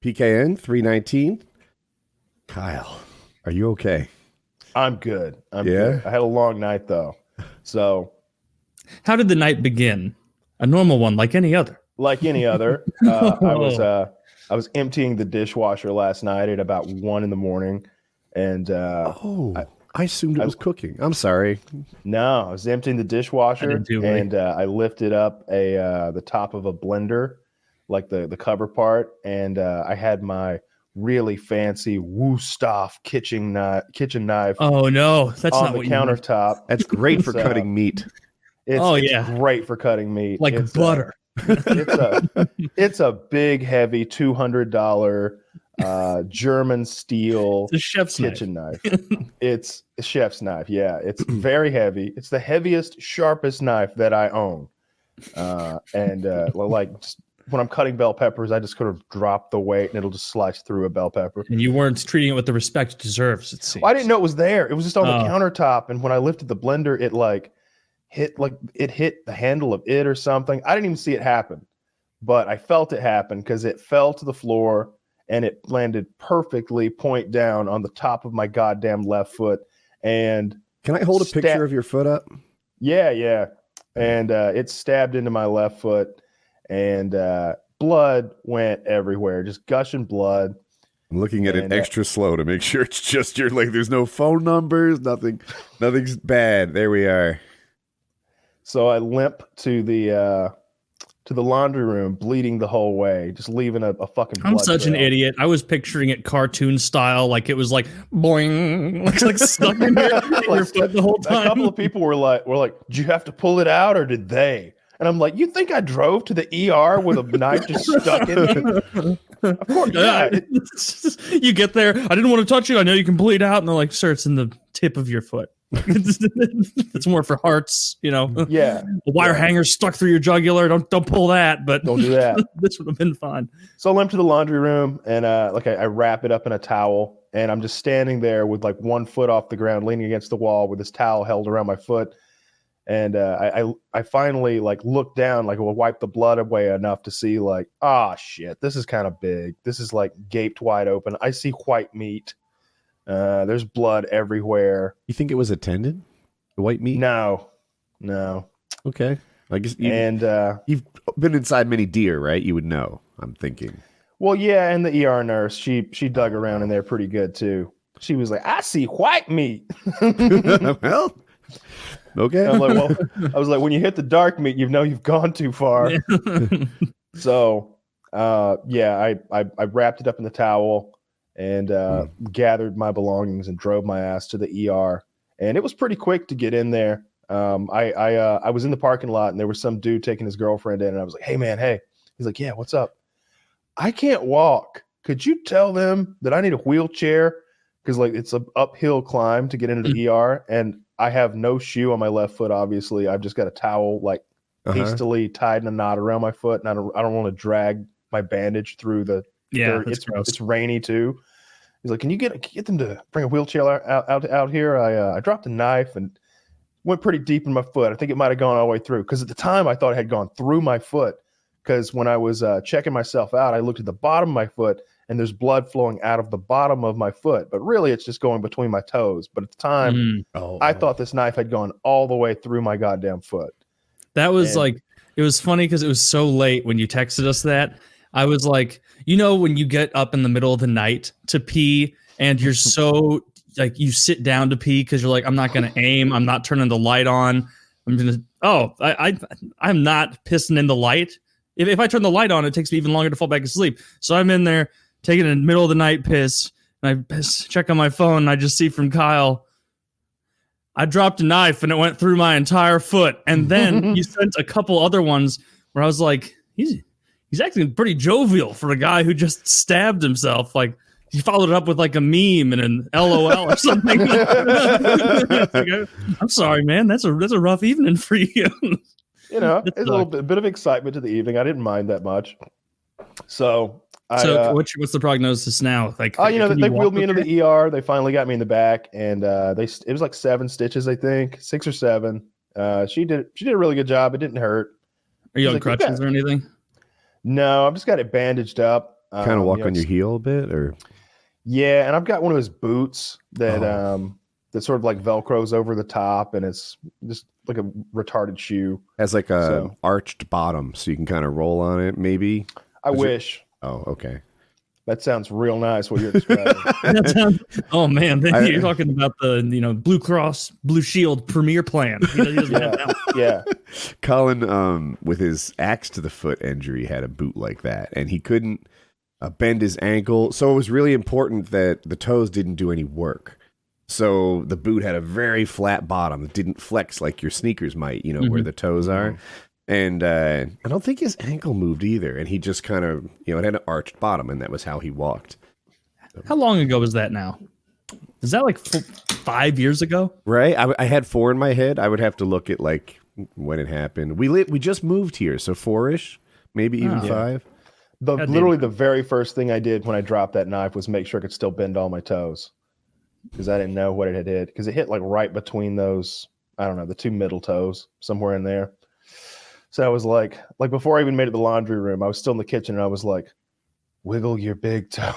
PKN 319. Kyle, are you okay? I'm good. I'm Yeah? good. I had a long night though. So how did the night begin? A normal one, like any other. Like any other, I was emptying the dishwasher last night at about 1 a.m. and I assumed it was cooking. I'm sorry. No, I was emptying the dishwasher and I lifted up the top of a blender, like the cover part, and I had my really fancy Woostaff kitchen knife. Oh no, that's on not the what countertop. That's great for cutting meat. It's great for cutting meat, like it's butter. It's a big, heavy $200 German steel kitchen knife. It's a chef's knife. Yeah, it's very heavy. It's the heaviest, sharpest knife that I own. Just when I'm cutting bell peppers, I just sort of drop the weight and it'll just slice through a bell pepper. And you weren't treating it with the respect it deserves, it seems. Well, I didn't know it was there. It was just on the countertop, and when I lifted the blender, it hit the handle of it or something. I didn't even see it happen, but I felt it happen because it fell to the floor and it landed perfectly point down on the top of my goddamn left foot. And can I hold a picture of your foot up? Yeah. And it stabbed into my left foot, and blood went everywhere, just gushing blood. I'm looking at it extra slow to make sure it's just your leg. There's no phone numbers, nothing's bad. There we are. So I limp to the laundry room, bleeding the whole way, just leaving a fucking blood I'm such trail. an idiot. I was picturing it cartoon style, like it was like boing, like stuck in your foot the whole time. A couple of people were like, "Did you have to pull it out, or did they?" And I'm like, "You think I drove to the ER with a knife just stuck in me?" Of course, yeah. You get there. I didn't want to touch you. I know you can bleed out, and they're like, "Sir, it's in the tip of your foot." It's more for hearts, Yeah, a wire hanger stuck through your jugular. Don't pull that, but don't do that. This would have been fine. So I limp to the laundry room, and I wrap it up in a towel, and I'm just standing there with like 1 foot off the ground, leaning against the wall with this towel held around my foot. And I finally look down, will wipe the blood away enough to see shit, this is kind of big. This is gaped wide open. I see white meat. There's blood everywhere. You think it was a tendon? The white meat? No. Okay. I guess you've been inside many deer, right? You would know, I'm thinking. Well, yeah, and the ER nurse, she dug around in there pretty good too. She was like, "I see white meat." Well, okay. I was like, when you hit the dark meat, you've gone too far. So, I wrapped it up in the towel and gathered my belongings and drove my ass to the ER. And it was pretty quick to get in there. I was in the parking lot, and there was some dude taking his girlfriend in, and I was like, "Hey man, hey." He's like, "Yeah, what's up?" "I can't walk. Could you tell them that I need a wheelchair? Because it's an uphill climb to get into the ER, and I have no shoe on my left foot. Obviously, I've just got a towel hastily tied in a knot around my foot, and I don't want to drag my bandage through the dirt. It's rainy too." He's like, "Can you get them to bring a wheelchair out here?" I dropped a knife and went pretty deep in my foot. I think it might have gone all the way through, because at the time I thought it had gone through my foot. Because when I was checking myself out, I looked at the bottom of my foot, and there's blood flowing out of the bottom of my foot. But really, it's just going between my toes. But at the time, I thought this knife had gone all the way through my goddamn foot. That was it was funny because it was so late when you texted us that. I was like, when you get up in the middle of the night to pee, and you're so you sit down to pee because you're like, I'm not going to aim. I'm not turning the light on. I'm going to, I'm not pissing in the light. If I turn the light on, it takes me even longer to fall back asleep. So I'm in there taking a middle of the night piss, and I check on my phone, and I just see from Kyle, I dropped a knife and it went through my entire foot. And then you sent a couple other ones where I was like, he's acting pretty jovial for a guy who just stabbed himself. He followed it up with a meme and an LOL or something. I'm sorry, man. That's a rough evening for you. It's a little bit of excitement to the evening. I didn't mind that much. So what's the prognosis now? they wheeled me into the ER. They finally got me in the back, and it was 7 stitches, I think, 6 or 7. She did a really good job. It didn't hurt. Are you on crutches or anything? No, I've just got it bandaged up. Kind of walk on your heel a bit, or yeah, and I've got one of his boots that that sort of like velcros over the top, and it's just like a retarded shoe. has like a arched bottom, so you can kind of roll on it. Maybe. I wish. Oh, okay. That sounds real nice. What you're describing. Oh man, you're talking about the Blue Cross Blue Shield Premier Plan. He doesn't have that one. Yeah. Colin, with his axe to the foot injury, had a boot like that, and he couldn't bend his ankle. So it was really important that the toes didn't do any work. So the boot had a very flat bottom that didn't flex like your sneakers might, where the toes are. And I don't think his ankle moved either. And he just kind of, it had an arched bottom, and that was how he walked. How long ago was that now? Is that like 5 years ago? Right? I had 4 in my head. I would have to look at like when it happened. We just moved here, so 4-ish, maybe even 5. Literally the very first thing I did when I dropped that knife was make sure I could still bend all my toes, because I didn't know what it had hit, because it hit like right between those, I don't know, the 2 middle toes, somewhere in there. So I was like before I even made it to the laundry room, I was still in the kitchen, and I was like, wiggle your big toe.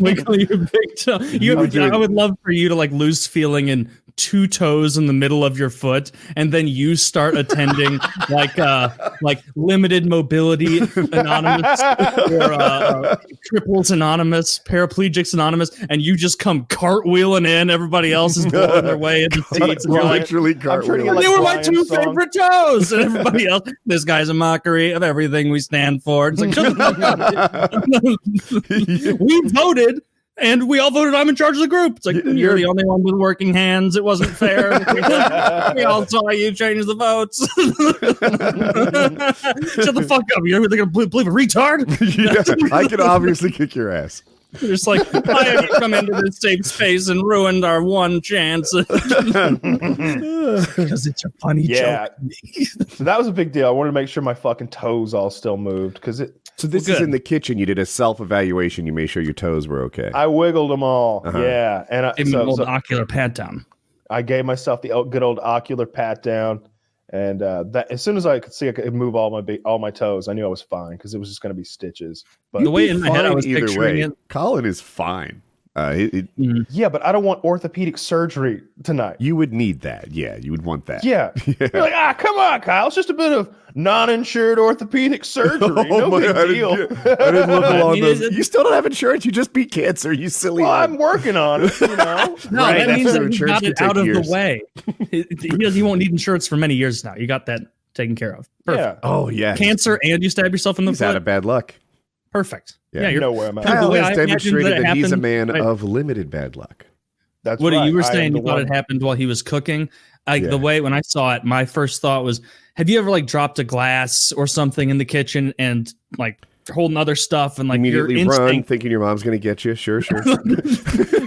Wiggle your big toe. I would love for you to like lose feeling in 2 toes in the middle of your foot, and then you start attending like Limited Mobility Anonymous or Cripples Anonymous, Paraplegics Anonymous, and you just come cartwheeling in. Everybody else is blowing their way in the seats, and you're like, literally cartwheeling. they were my 2 favorite toes, and everybody else. This guy's a mockery of everything we stand for. It's like, shut the fuck up. We voted. And we all voted I'm in charge of the group. It's like, you're the only one with working hands. It wasn't fair. We all saw you change the votes. Shut the fuck up. You're going to believe a retard? Yeah, I can obviously kick your ass. Just like, why have you come into this safe space and ruined our one chance? Because it's a funny joke. So that was a big deal. I wanted to make sure my fucking toes all still moved, because So this is in the kitchen. You did a self-evaluation. You made sure your toes were okay. I wiggled them all. Yeah. And Give me an old ocular pat down. I gave myself the good old ocular pat down. And that as soon as I could see I could move all my toes, I knew I was fine, because it was just going to be stitches. But the way in my head I was either picturing way. it. Colin is fine. Yeah, but I don't want orthopedic surgery tonight. You would need that. Yeah, you would want that. Yeah. You're like, come on, Kyle. It's just a bit of non-insured orthopedic surgery. No big deal. I didn't look along those. You still don't have insurance. You just beat cancer. You silly. Well, I'm working on it. No, Right, that means that insurance you got it can out take of years. the way. He won't need insurance for many years now. You got that taken care of. Perfect. Yeah. Oh yeah. Cancer and you stab yourself in the He's foot. out of bad luck. Perfect. Yeah. Yeah, You you're know where I'm at. Kyle way has I imagined demonstrated that he's a happened- man Right. of limited bad luck. That's Woody, right. you were I am saying the you thought one. it happened while he was cooking. Like Yeah. the way when I saw it, my first thought was, have you ever like dropped a glass or something in the kitchen and like holding other stuff and like Immediately your run, instinct, thinking your mom's going to get you. Sure.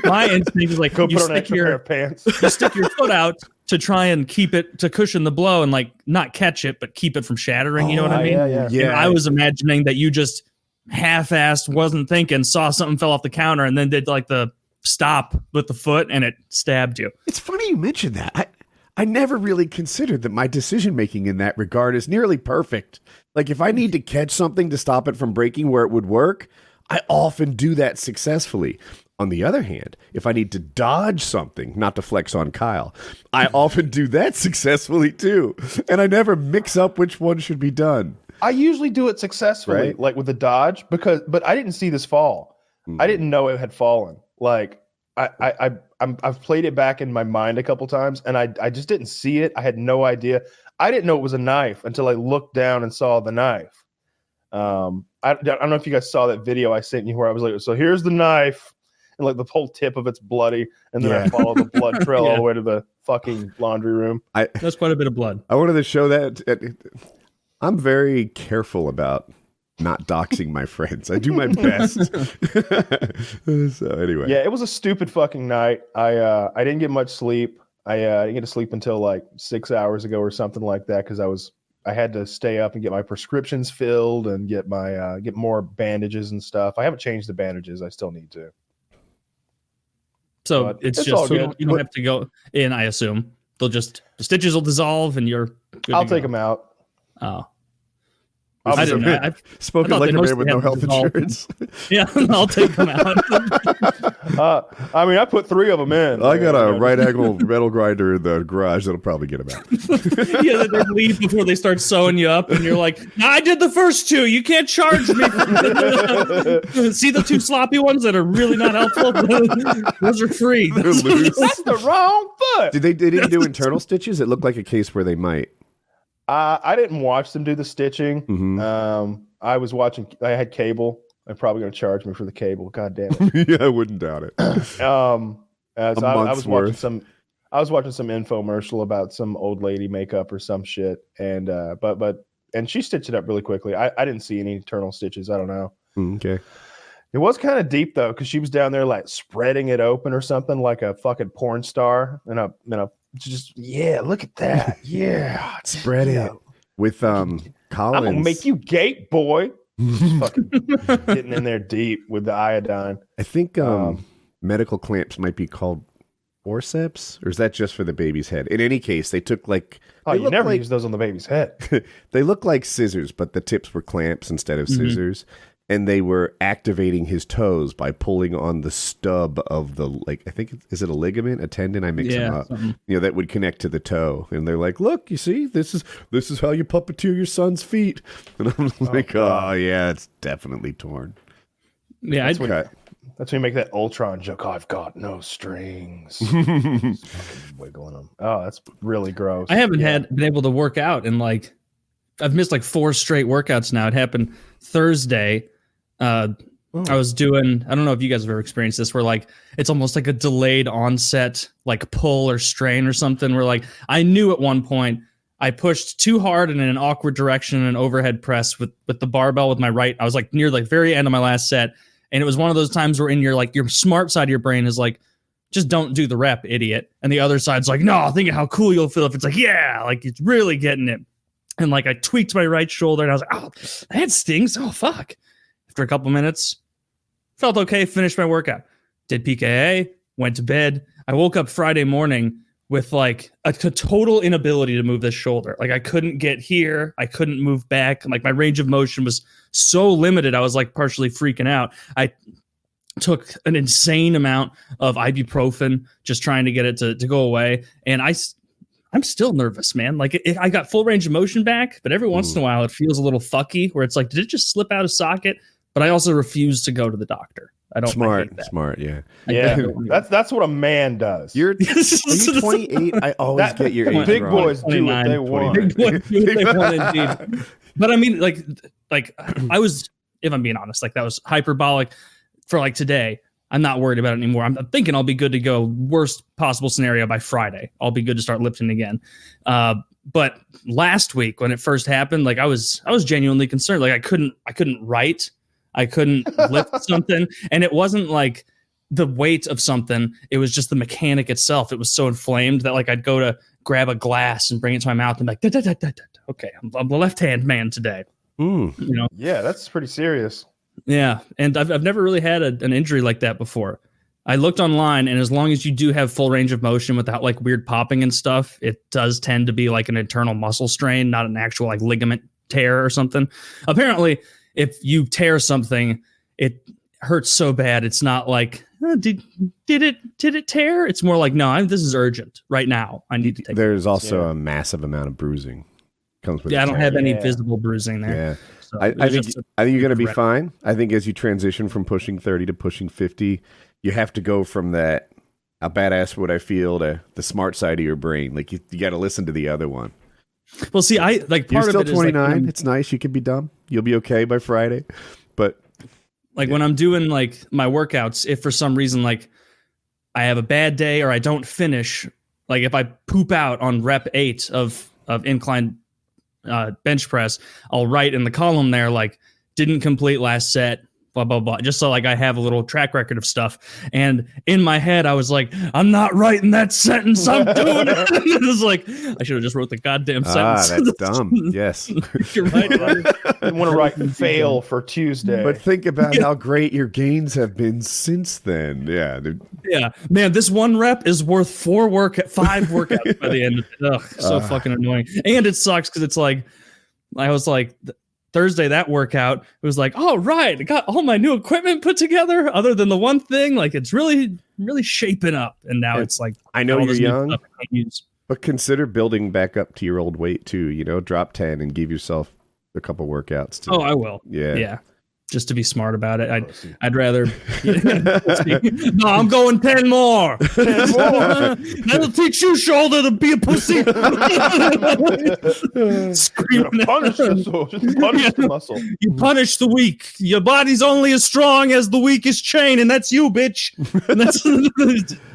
my instinct is like Go you put on an stick extra pair your of pants. you stick your foot out to try and keep it to cushion the blow and like not catch it but keep it from shattering. You know what I mean? Yeah. Yeah. And I was imagining that you just half-assed, wasn't thinking, saw something fell off the counter, and then did like the stop with the foot, and it stabbed you. It's funny you mentioned that. I never really considered that my decision making in that regard is nearly perfect. Like if I need to catch something to stop it from breaking where it would work, I often do that successfully. On the other hand, if I need to dodge something, not to flex on Kyle, I often do that successfully too. And I never mix up which one should be done. I usually do it successfully, Right. like with the dodge, but I didn't see this fall. I didn't know it had fallen. Like I've played it back in my mind a couple times, and I just didn't see it. I had no idea. I didn't know it was a knife until I looked down and saw the knife. I don't know if you guys saw that video I sent you where I was like, so here's the knife, and like the whole tip of it's bloody, and then I follow the blood trail all the way to the fucking laundry room. That's quite a bit of blood. I wanted to show that. I'm very careful about not doxing my friends. I do my best. So anyway. Yeah, it was a stupid fucking night. I didn't get much sleep. I didn't get to sleep until like 6 hours ago or something like that, because I had to stay up and get my prescriptions filled and get my get more bandages and stuff. I haven't changed the bandages. I still need to. So But it's it's just all so good. you don't have to go in. I assume the stitches will dissolve and you're. I'll take them out. Oh, I didn't. Spoken I like they a man with mostly no had health dissolved. insurance. Yeah, I'll take them out. I mean, I put 3 of them in. I got a You know, right angle metal grinder in the garage that'll probably get him out. Yeah, they leave before they start sewing you up, and you're like, "No, I did the first 2. You can't charge me." See the 2 sloppy ones that are really not helpful? Those are free. That's the wrong foot. They didn't do internal stitches? It looked like a case where they might. I didn't watch them do the stitching. Mhm. I was watching. I had cable. They're probably going to charge me for the cable. God damn it. Yeah, I wouldn't doubt it. So I month's was watching worth. some. I was watching some infomercial about some old lady makeup or some shit, and and she stitched it up really quickly. I didn't see any internal stitches. I don't know. Okay. It was kind of deep though, because she was down there like spreading it open or something, like a fucking porn star. Just look at that. Yeah, Spread it. With Collins. I'm gonna make you gate, boy. Just fucking getting in there deep with the iodine. I think medical clamps might be called forceps, or is that just for the baby's head? In any case, they took like You never use those on the baby's head. they look like scissors, but the tips were clamps instead of scissors. And they were activating his toes by pulling on the stub of the, like, I think, is it a ligament, a tendon? I mix them up. Something. You know, that would connect to the toe. And they're like, look, you see, this is how you puppeteer your son's feet. And I'm like, oh yeah, it's definitely torn. Yeah, That's when you make that Ultron joke. I've got no strings. Fucking wiggling them. Oh, that's really gross. I haven't been able to work out, and like I've missed like 4 straight workouts now. It happened Thursday. I was doing, I don't know if you guys have ever experienced this, where like it's almost like a delayed onset, like pull or strain or something, where like I knew at one point I pushed too hard and in an awkward direction in an overhead press with the barbell with my right. I was like near like very end of my last set. And it was one of those times where in your smart side of your brain is like, just don't do the rep, idiot. And the other side's like, no, think of how cool you'll feel if it's like, yeah, like it's really getting it. And like I tweaked my right shoulder and I was like, oh, that stings. Oh, fuck. After a couple minutes, felt okay, finished my workout. Did PKA, went to bed. I woke up Friday morning with like a total inability to move this shoulder. Like I couldn't get here. I couldn't move back. Like my range of motion was so limited. I was like partially freaking out. I took an insane amount of ibuprofen just trying to get it to go away. And I'm still nervous, man. Like I got full range of motion back, but every once in a while it feels a little fucky where it's like, did it just slip out of socket? But I also refuse to go to the doctor. I don't smart, yeah. Yeah, that's what a man does. Are you 28? I always get your age big wrong. boys do what they want. Big boys do what they want, indeed. But I mean, like I was, if I'm being honest, like that was hyperbolic for like today. I'm not worried about it anymore. I'm thinking I'll be good to go. Worst possible scenario by Friday, I'll be good to start lifting again. But last week when it first happened, like I was genuinely concerned. Like I couldn't write. I couldn't lift something. And it wasn't like the weight of something. It was just the mechanic itself. It was so inflamed that like I'd go to grab a glass and bring it to my mouth and be like, da, da, da, da, da. Okay, I'm the left-hand man today. You know? Yeah, that's pretty serious. Yeah. And I've never really had an injury like that before. I looked online, and as long as you do have full range of motion without like weird popping and stuff, it does tend to be like an internal muscle strain, not an actual like ligament tear or something. Apparently, if you tear something, it hurts so bad. It's not like, did it tear? It's more like, no, this is urgent right now. I need to take. There's also a massive amount of bruising. Comes with I don't have any Yeah. visible bruising there. Yeah. So I think you're going to be regret. fine. I think as you transition from pushing 30 to pushing 50, you have to go from that how badass would I feel to the smart side of your brain. Like you got to listen to the other one. Well, see, I like You're part still of it 29. is like, It's nice. You can be dumb. You'll be okay by Friday. But when I'm doing like my workouts, if for some reason like I have a bad day or I don't finish, like if I poop out on rep 8 of incline bench press, I'll write in the column there like didn't complete last set, blah blah blah, just so like I have a little track record of stuff. And in my head I was like, I'm not writing that sentence, I'm doing it. It was like I should have just wrote the goddamn sentence. that's dumb. Yes. You're right. You want to write fail for Tuesday. But think about how great your gains have been since then. Yeah. Yeah, man, this one rep is worth 5 workouts by the end of it. Ugh, so fucking annoying. And it sucks because it's like, I was like, Thursday, that workout, it was like, oh, right, I got all my new equipment put together other than the one thing. Like, it's really, really shaping up. And now it's like, I know all you're this new young, stuff I can't use. but consider building back up to your old weight too. Drop 10 and give yourself a couple workouts. Oh, I will. Yeah. Just to be smart about it. I'd rather. No, I'm going 10 more. 10 more. That'll teach you, shoulder, to be a pussy. Screaming. Punish the muscle. You punish the weak. Your body's only as strong as the weakest chain, and that's you, bitch. And that's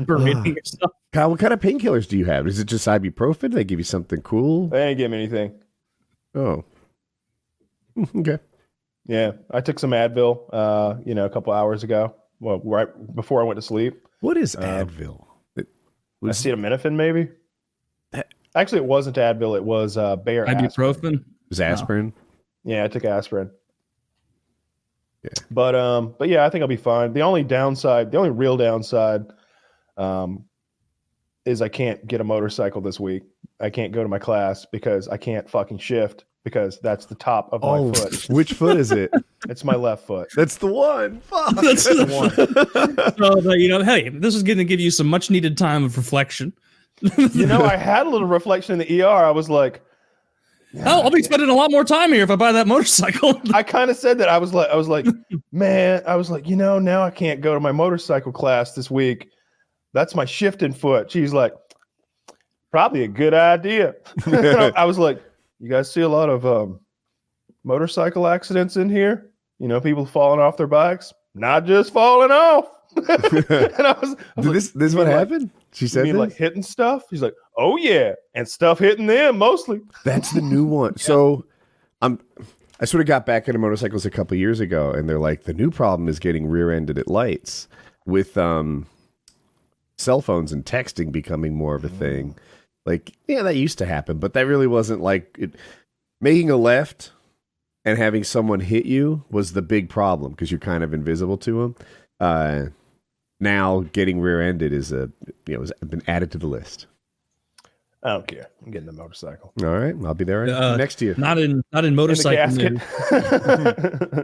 berating yourself. Kyle, what kind of painkillers do you have? Is it just ibuprofen? They give you something cool? They ain't give me anything. Oh. Okay. Yeah, I took some Advil, a couple hours ago. Well, right before I went to sleep. What is Advil? Acetaminophen, maybe. Actually, it wasn't Advil. It was Bayer Ibuprofen. It was aspirin. Yeah, I took aspirin. Yeah, but yeah, I think I'll be fine. The only real downside, is I can't get a motorcycle this week. I can't go to my class because I can't fucking shift. Because that's the top of my foot. Which foot is it? It's my left foot. That's the one. Fuck. That's the one. So, hey, this is going to give you some much needed time of reflection. I had a little reflection in the ER. I was like, I'll be spending a lot more time here if I buy that motorcycle. I kind of said that. I was like, man, now I can't go to my motorcycle class this week. That's my shifting foot. She's like, probably a good idea. I was like, you guys see a lot of motorcycle accidents in here? People falling off their bikes, not just falling off. And I was this is what happened? She said this? Like hitting stuff? She's like, oh yeah, and stuff hitting them mostly. That's the new one. Yeah. So I sort of got back into motorcycles a couple years ago, and they're like, the new problem is getting rear-ended at lights with cell phones and texting becoming more of a thing. Like, yeah, that used to happen, but that really wasn't like it. Making a left and having someone hit you was the big problem because you're kind of invisible to them. Now getting rear-ended is has been added to the list. I don't care. I'm getting the motorcycle. All right, I'll be there next year. Not in motorcycle. In the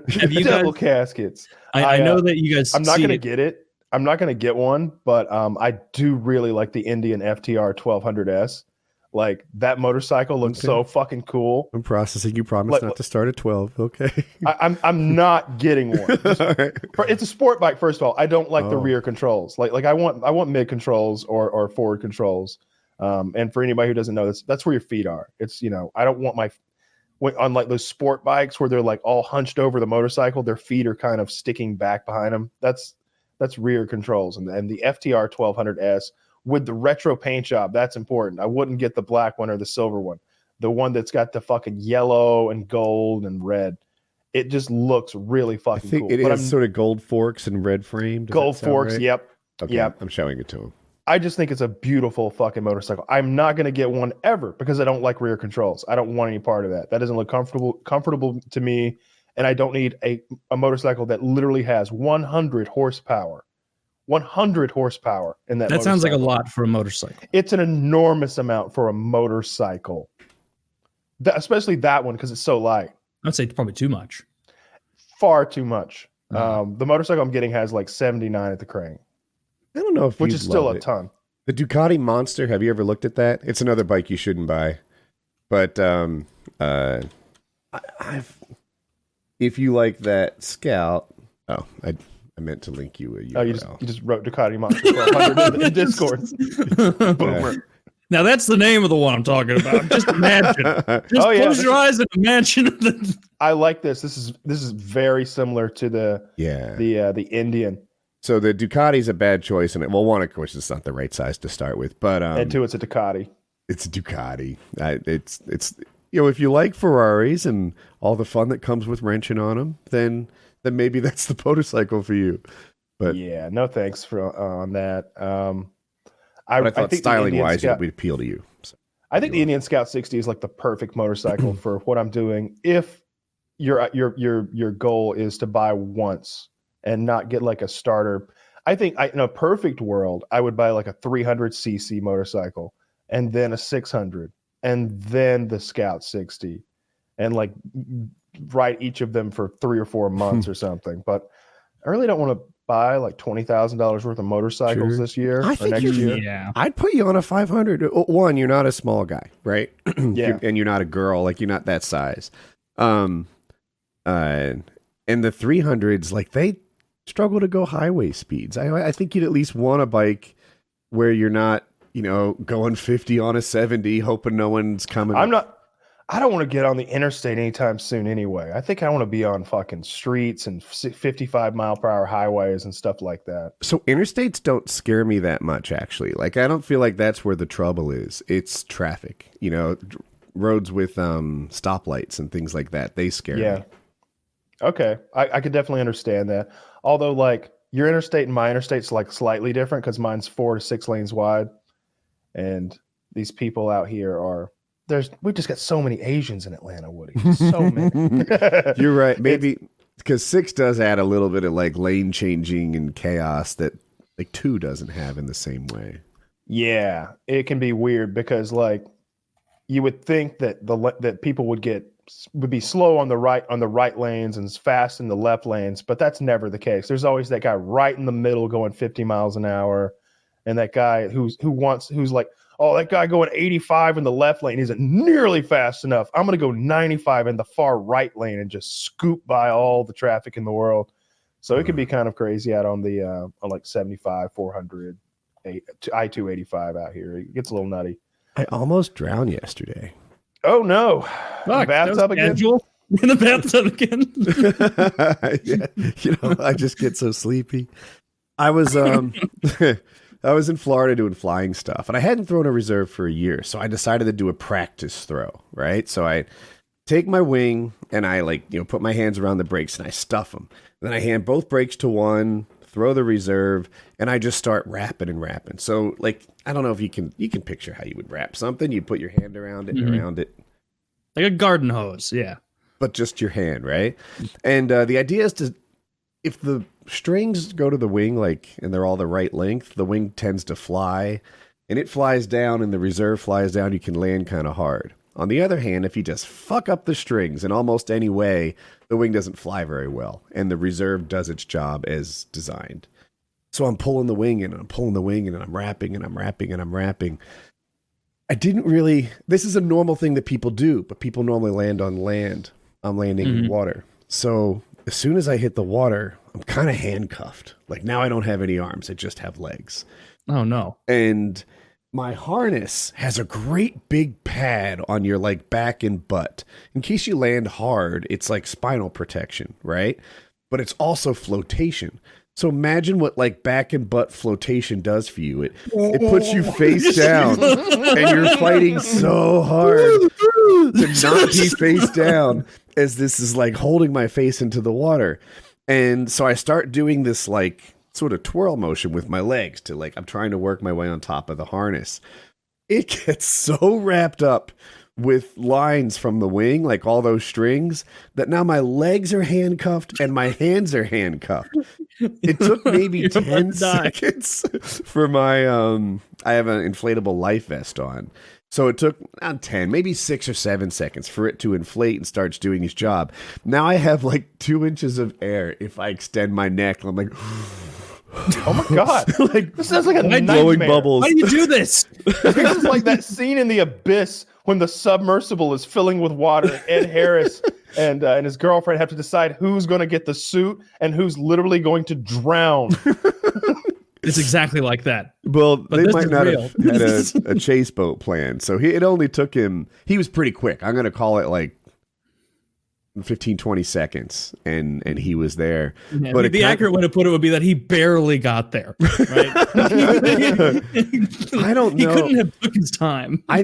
casket. Have you double caskets? I know that you guys. I'm not going to get it. I'm not going to get one, but I do really like the Indian FTR 1200S. Like, that motorcycle looks so fucking cool. I'm processing. You promised not to start at 12. Okay. I'm not getting one. Right. It's a sport bike. First of all, I don't like the rear controls. Like I want mid controls or forward controls. And for anybody who doesn't know, that's where your feet are. It's I don't want on like those sport bikes where they're like all hunched over the motorcycle, their feet are kind of sticking back behind them. That's rear controls, and the FTR 1200S with the retro paint job, that's important. I wouldn't get the black one or the silver one. The one that's got the fucking yellow and gold and red. It just looks really fucking cool. It has sort of gold forks and red frame. Gold forks, right? Yep. Okay, yep. I'm showing it to him. I just think it's a beautiful fucking motorcycle. I'm not going to get one ever because I don't like rear controls. I don't want any part of that. That doesn't look comfortable to me. And I don't need a motorcycle that literally has 100 horsepower. 100 horsepower in that. That sounds like a lot for a motorcycle. It's an enormous amount for a motorcycle. Especially that one because it's so light. I'd say probably too much. Far too much. The motorcycle I'm getting has like 79 at the crank. I don't know if which is still a ton. The Ducati Monster, have you ever looked at that? It's another bike you shouldn't buy. But if you like that Scout, I meant to link you a URL. You just wrote Ducati Monster 1200 in Discord. Boomer. Now that's the name of the one I'm talking about. Just imagine. Close your eyes and imagine. I like this. This is very similar to the Indian. So the Ducati is a bad choice, and one, of course, it's not the right size to start with, but and two, it's a Ducati. It's a Ducati. It's if you like Ferraris and all the fun that comes with wrenching on them, then maybe that's the motorcycle for you. But yeah, no thanks on that. I thought styling wise, it would appeal to you. So, I think the Indian Scout 60 is like the perfect motorcycle for what I'm doing. If your goal is to buy once and not get like a starter, I think in a perfect world, I would buy like a 300cc motorcycle and then a 600 and then the Scout 60 and like ride each of them for 3 or 4 months or something. But I really don't want to buy like $20,000 worth of motorcycles this year or next year. Yeah. I'd put you on a 500. One, you're not a small guy, right? Yeah. And you're not a girl, like you're not that size. And the 300s, like they struggle to go highway speeds. I think you'd at least want a bike where you're not, going 50 on a 70, hoping no one's coming. I don't want to get on the interstate anytime soon anyway. I think I want to be on fucking streets and 55 mile per hour highways and stuff like that. So interstates don't scare me that much, actually. Like, I don't feel like that's where the trouble is. It's traffic, roads with stoplights and things like that. They scare me. Okay. I could definitely understand that. Although, like, your interstate and my interstate's like slightly different because mine's 4 to 6 lanes wide. And these people out here are... we've just got so many Asians in Atlanta, Woody. So many. You're right. Maybe because 6 does add a little bit of like lane changing and chaos that like 2 doesn't have in the same way. Yeah, it can be weird because like you would think that that people would be slow on the right lanes and fast in the left lanes, but that's never the case. There's always that guy right in the middle going 50 miles an hour, and that guy who's like, oh, that guy going 85 in the left lane isn't nearly fast enough. I'm going to go 95 in the far right lane and just scoop by all the traffic in the world. So it can be kind of crazy out on the on like 75, 400, I-285 out here. It gets a little nutty. I almost drowned yesterday. Oh, no. Fuck, Bathtub again? In the bathtub again. Yeah, I just get so sleepy. I was I was in Florida doing flying stuff, and I hadn't thrown a reserve for a year, so I decided to do a practice throw, right? So I take my wing, and I put my hands around the brakes, and I stuff them. Then I hand both brakes to one, throw the reserve, and I just start rapping and rapping. So, like, I don't know if you can picture how you would wrap something. You put your hand around it and around it. Like a garden hose, yeah. But just your hand, right? And the idea is if the strings go to the wing, and they're all the right length, the wing tends to fly, and it flies down, and the reserve flies down. You can land kind of hard. On the other hand, if you just fuck up the strings in almost any way, the wing doesn't fly very well, and the reserve does its job as designed. So I'm pulling the wing, and I'm pulling the wing, and I'm rapping, and I'm rapping, and I'm rapping. This is a normal thing that people do, but people normally land on land. I'm landing in water. So as soon as I hit the water, I'm kind of handcuffed. Like, now I don't have any arms. I just have legs. Oh, no. And my harness has a great big pad on your back and butt. In case you land hard, it's like spinal protection, right? But it's also flotation. So imagine what back and butt flotation does for you. It puts you face down, and you're fighting so hard to not be face down as this is holding my face into the water. And so I start doing this sort of twirl motion with my legs to I'm trying to work my way on top of the harness. It gets so wrapped up with lines from the wing, all those strings, that now my legs are handcuffed and my hands are handcuffed. It took maybe 10 seconds for my I have an inflatable life vest on. So it took 10, maybe 6 or 7 seconds for it to inflate and starts doing its job. Now I have 2 inches of air if I extend my neck. I'm like, oh my God. This sounds like a nightmare. Blowing bubbles. Why do you do this? This is like that scene in The Abyss when the submersible is filling with water. Ed Harris and his girlfriend have to decide who's going to get the suit and who's literally going to drown. It's exactly like that. Well, But they this might is not real. have had a chase boat plan. So it only took him, he was pretty quick. I'm going to call it 15, 20 seconds, and he was there. Yeah, but the accurate way to put it would be that he barely got there. Right? I don't know. He couldn't have took his time. I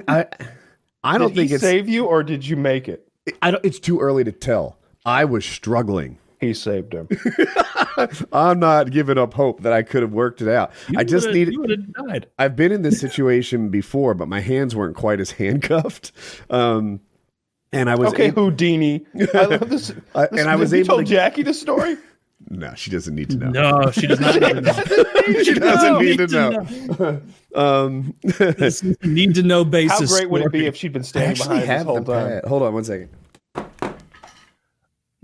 don't think Did he save you, or did you make it? It's too early to tell. I was struggling. He saved him. I'm not giving up hope that I could have worked it out. You would have died. I've been in this situation before, but my hands weren't quite as handcuffed. And I was Houdini. I love this. And I was you able told to Jackie the story. No, she doesn't need to know. No, she does not need to know. She doesn't need to know. This is a need to know basis. How great would it be story. if she'd been I standing actually behind this have whole the time? pad. Hold on one second.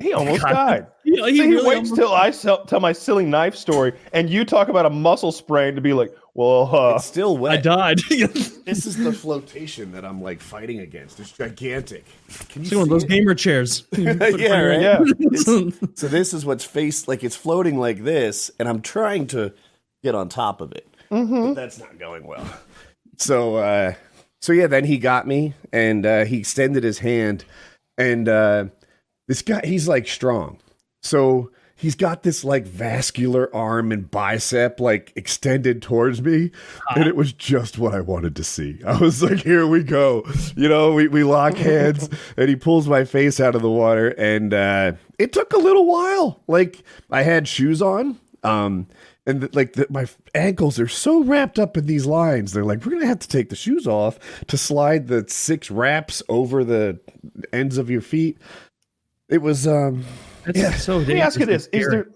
He almost died. He He really waits till I tell my silly knife story, and you talk about a muscle sprain to be like, well, It's still wet. I died. This is the flotation that I'm like fighting against. It's gigantic. Can you See one of those it? gamer chairs. Yeah, right. yeah. So this is what's like it's floating like this, and I'm trying to get on top of it, but that's not going well. So yeah, then he got me, and he extended his hand, and this guy, he's like strong, so he's got this like vascular arm and bicep like extended towards me, and it was just what I wanted to see. I was like, here we go, we lock hands, and he pulls my face out of the water, and it took a little while. Like I had shoes on, and my ankles are so wrapped up in these lines. They're like, we're going to have to take the shoes off to slide the 6 wraps over the ends of your feet. It was, That's so Let me ask you this: dangerous.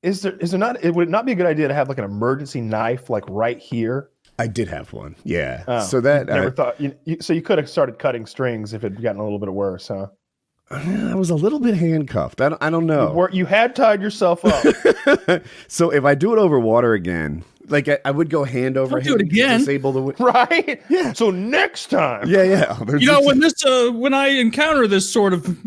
is there not? Would it not be a good idea to have like an emergency knife like right here? I did have one. Yeah. Oh, So that never thought. So you could have started cutting strings if it had gotten a little bit worse, huh? I was a little bit handcuffed. I don't know. You had tied yourself up, So if I do it over water again, like I would go hand over Don't do hand it again. to disable the right? Yeah. So next time, Yeah. When I encounter this sort of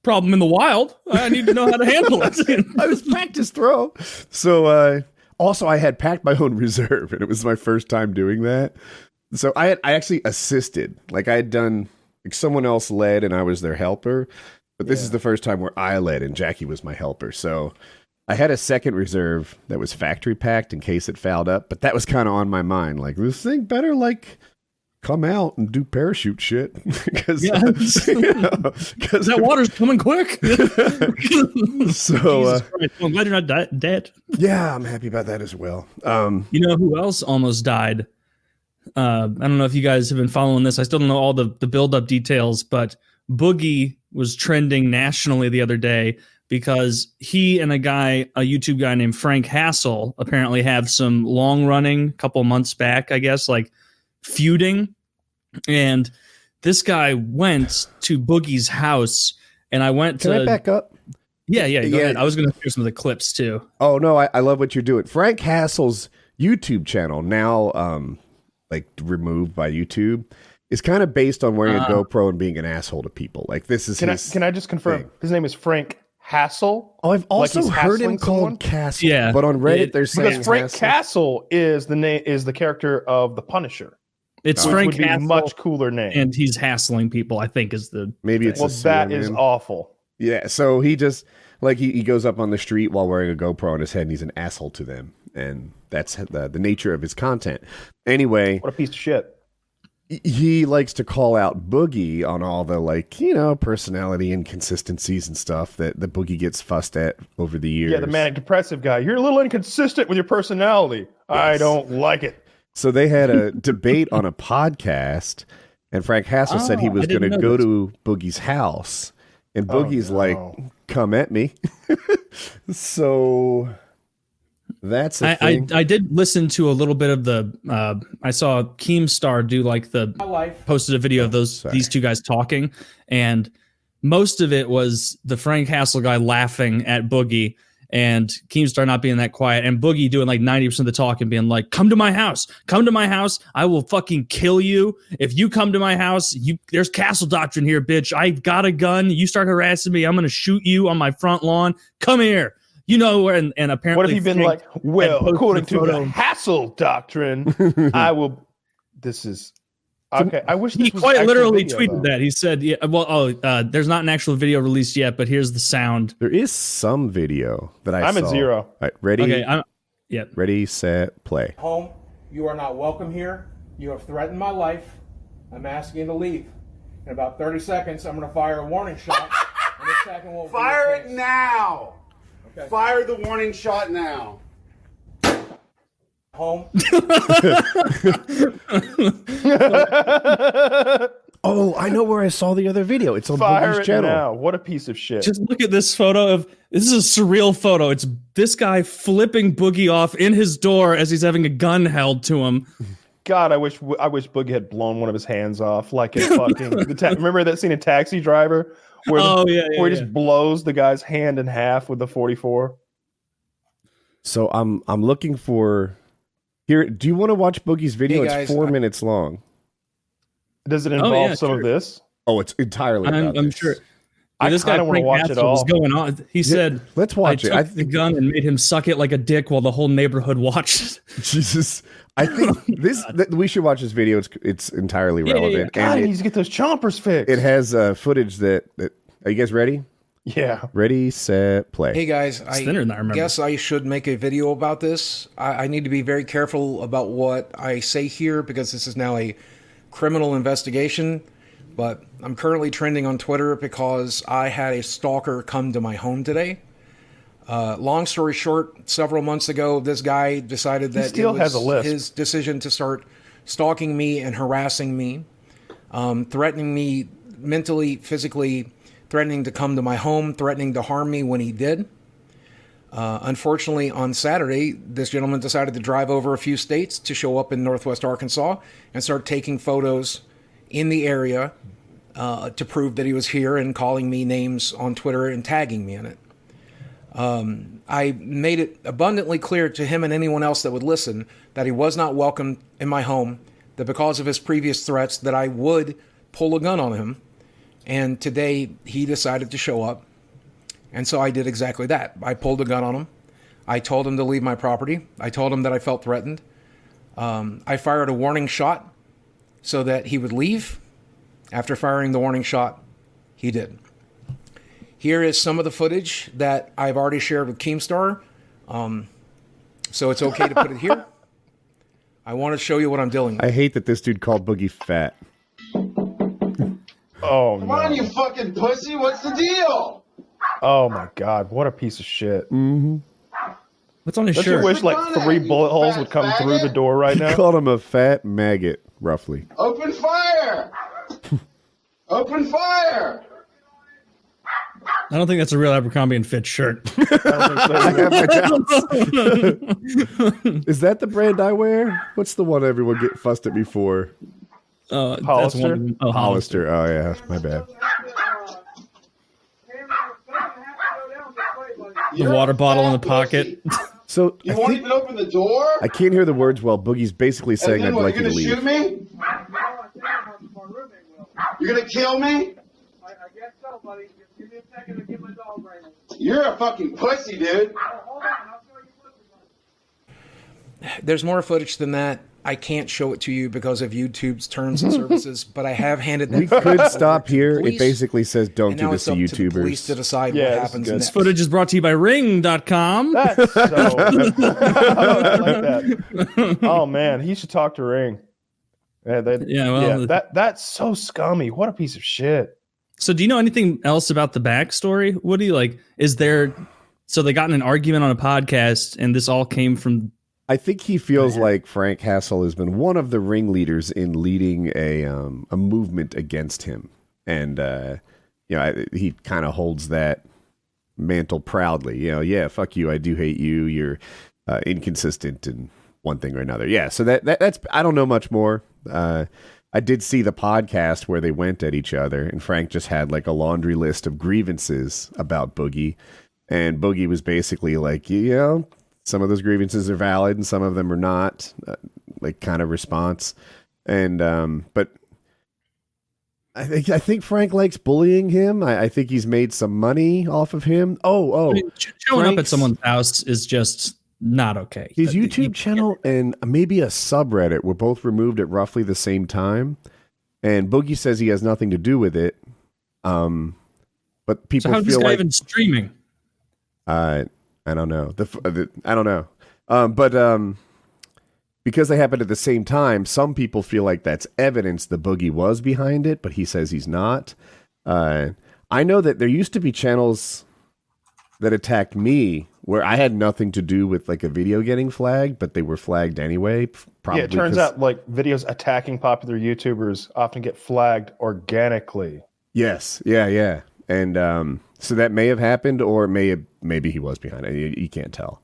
problem in the wild, I need to know how to handle it. I was practice throw. So also I had packed my own reserve, and it was my first time doing that. So I actually assisted. Like I had done, like someone else led and I was their helper, but this is the first time where I led and Jackie was my helper. So I had a second reserve that was factory packed in case it fouled up, but that was kind of on my mind. Like, this thing better like come out and do parachute shit because that water's coming quick. So I'm glad you're not dead. yeah, I'm happy about that as well. You know who else almost died? I don't know if you guys have been following this. I still don't know all the build-up details, but Boogie was trending nationally the other day because he and a YouTube guy named Frank Hassel apparently have some long-running, couple months back, I guess, like feuding. And this guy went to Boogie's house, and I went to... Can I back up? Yeah. Go ahead. I was going to share some of the clips, too. Oh, no, I love what you're doing. Frank Hassel's YouTube channel, now like removed by YouTube, is kind of based on wearing a GoPro and being an asshole to people. Like, this is Can I just confirm? thing. His name is Frank Hassel. Oh, I've also he's heard him hassling someone? called Castle. Yeah. But on Reddit, they're saying Because Frank Hassel. Castle is the character of the Punisher. It's Which Frank would be a Hassel, much cooler name. and he's hassling people, I think, is the... Maybe it's Well, a that is pseudonym. awful. Yeah, so he just, like, he goes up on the street while wearing a GoPro on his head, and he's an asshole to them. And that's the nature of his content. Anyway, What a piece of shit. he likes to call out Boogie on all the, like, personality inconsistencies and stuff that the Boogie gets fussed at over the years. Yeah, the manic depressive guy. You're a little inconsistent with your personality. I Yes. don't like it. So they had a debate on a podcast, and Frank Hassel said he Oh, was I didn't going to know go to Boogie's house, and Boogie's no. like, "Come at me." So that's a thing. I did listen to a little bit of the I saw Keemstar do like posted a video of these two guys talking, and most of it was the Frank Hassel guy laughing at Boogie and Keemstar not being that quiet, and Boogie doing like 90% of the talk and being like, come to my house, I will fucking kill you. If you come to my house, there's castle doctrine here, bitch. I got a gun. You start harassing me, I'm going to shoot you on my front lawn. Come here. And apparently... What if he been Frank like, well, posted according a to photo. the Hassel doctrine, I will... This is... Okay, I wish this He was quite actual literally video, tweeted though. that. He said, there's not an actual video released yet, but here's the sound. There is some video that I I'm saw. at 0. All right, ready? Okay, Ready, set, play. Home, you are not welcome here. You have threatened my life. I'm asking you to leave. In about 30 seconds, I'm going to fire a warning shot. And the second will Fire it now! Okay. Fire the warning shot now. Home. Oh, I know where I saw the other video. It's on Fire Boogie's it channel. now. What a piece of shit. just look at this photo this is a surreal photo. It's this guy flipping Boogie off in his door as he's having a gun held to him. God, I wish Boogie had blown one of his hands off, like in fucking. Remember that scene in Taxi Driver where, where he yeah. just blows the guy's hand in half with the 44. So I'm looking for here. Do you want to watch Boogie's video? Hey, guys, it's 4 minutes long. Does it involve some of this? Oh, it's entirely about I'm this. sure. I This guy kinda wanna Frank watch it Castle was all. going on. He said, let's watch I it. I took the think gun and made him suck it like a dick while the whole neighborhood watched. Jesus. I think we should watch this video. It's entirely relevant. God, And he needs to get those chompers fixed. it has footage that. Are you guys ready? Yeah. Ready, set, play. Hey guys, thinner than I remember. guess I should make a video about this. I need to be very careful about what I say here because this is now a criminal investigation. But I'm currently trending on Twitter because I had a stalker come to my home today. Long story short, several months ago, this guy decided that still it has was a lisp. his decision to start stalking me and harassing me, threatening me mentally, physically, threatening to come to my home, threatening to harm me when he did. Unfortunately, on Saturday, this gentleman decided to drive over a few states to show up in Northwest Arkansas and start taking photos in the area to prove that he was here and calling me names on Twitter and tagging me in it. I made it abundantly clear to him and anyone else that would listen that he was not welcome in my home, that because of his previous threats that I would pull a gun on him. And today he decided to show up. And so I did exactly that. I pulled a gun on him. I told him to leave my property. I told him that I felt threatened. I fired a warning shot so that he would leave. After firing the warning shot, he did. Here is some of the footage that I've already shared with Keemstar. So it's okay to put it here. I want to show you what I'm dealing with. I hate that this dude called Boogie fat. Oh, Come on, you fucking pussy. What's the deal? Oh, my God. What a piece of shit. What's on his Don't you shirt? wish like 3 bullet holes would come through the door right He now? called him a fat maggot, roughly. Open fire. Open fire. I don't think that's a real Abercrombie and Fitch shirt. Is that the brand I wear? What's the one everyone get fussed at me for? That's Hollister? one. Oh, Hollister. Hollister. Oh yeah, my bad. The water bottle in the pocket. So You won't even open the door? I can't hear the words well. Boogie's basically saying And I'd then what, like you're you to gonna leave. shoot me? You're gonna kill me? I guess so, buddy. Just give me a second to get my dog right now. You're a fucking pussy, dude. Hold on, I'll show you what There's more footage than that. I can't show it to you because of YouTube's terms and services, but I have handed that. We could stop here. It Police, based says don't and do now this it's to up to the police to YouTubers. decide Yeah, what this is happens good. next. This footage is brought to you by Ring.com. That's so. I like that. Oh, man. He should talk to Ring. Yeah, that's so scummy. What a piece of shit. So do you know anything else about the backstory? What do you like? Is there, so they got in an argument on a podcast and this all came from, I think he feels like Frank Hassel has been one of the ringleaders in leading a movement against him, and he kind of holds that mantle proudly. Yeah, fuck you, I do hate you. You're inconsistent in one thing or another. Yeah, so that's I don't know much more. I did see the podcast where they went at each other, and Frank just had like a laundry list of grievances about Boogie, and Boogie was basically like, some of those grievances are valid and some of them are not, like kind of response. And but I think Frank likes bullying him. I think he's made some money off of him. I mean, showing up at someone's house is just not okay. His YouTube channel and maybe a subreddit were both removed at roughly the same time. And Boogie says he has nothing to do with it. But people so how's this feel guy like even streaming? I don't know. I don't know. But because they happened at the same time, some people feel like that's evidence the Boogie was behind it, but he says he's not. I know that there used to be channels that attacked me where I had nothing to do with like a video getting flagged, but they were flagged anyway. Probably it turns out like videos attacking popular YouTubers often get flagged organically. Yes. Yeah. And so that may have happened, or maybe he was behind it. You can't tell.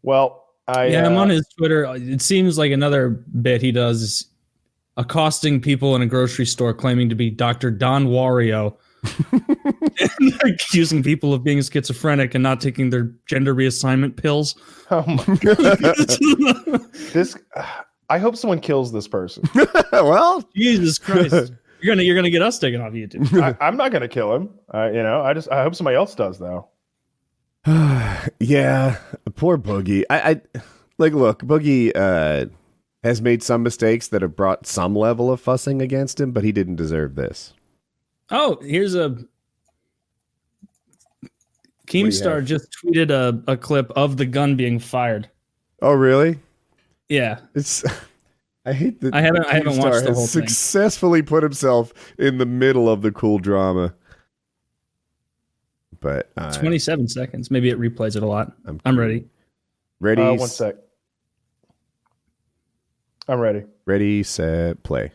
Well, I'm on his Twitter. It seems like another bit he does. accosting people in a grocery store claiming to be Dr. Don Wario, and accusing people of being schizophrenic and not taking their gender reassignment pills. Oh my god! I hope someone kills this person. Well, Jesus Christ. You're gonna get us taken off YouTube. I'm not gonna kill him. I hope somebody else does though. yeah, poor Boogie. I like look, Boogie has made some mistakes that have brought some level of fussing against him, but he didn't deserve this. Oh, here's a Keemstar just tweeted a clip of the gun being fired. Oh, really? Yeah. It's I hate that I haven't watched the whole thing. Successfully put himself in the middle of the cool drama. But 27 seconds. Maybe it replays it a lot. I'm ready. Ready? 1 sec. I'm ready. Ready, set, play.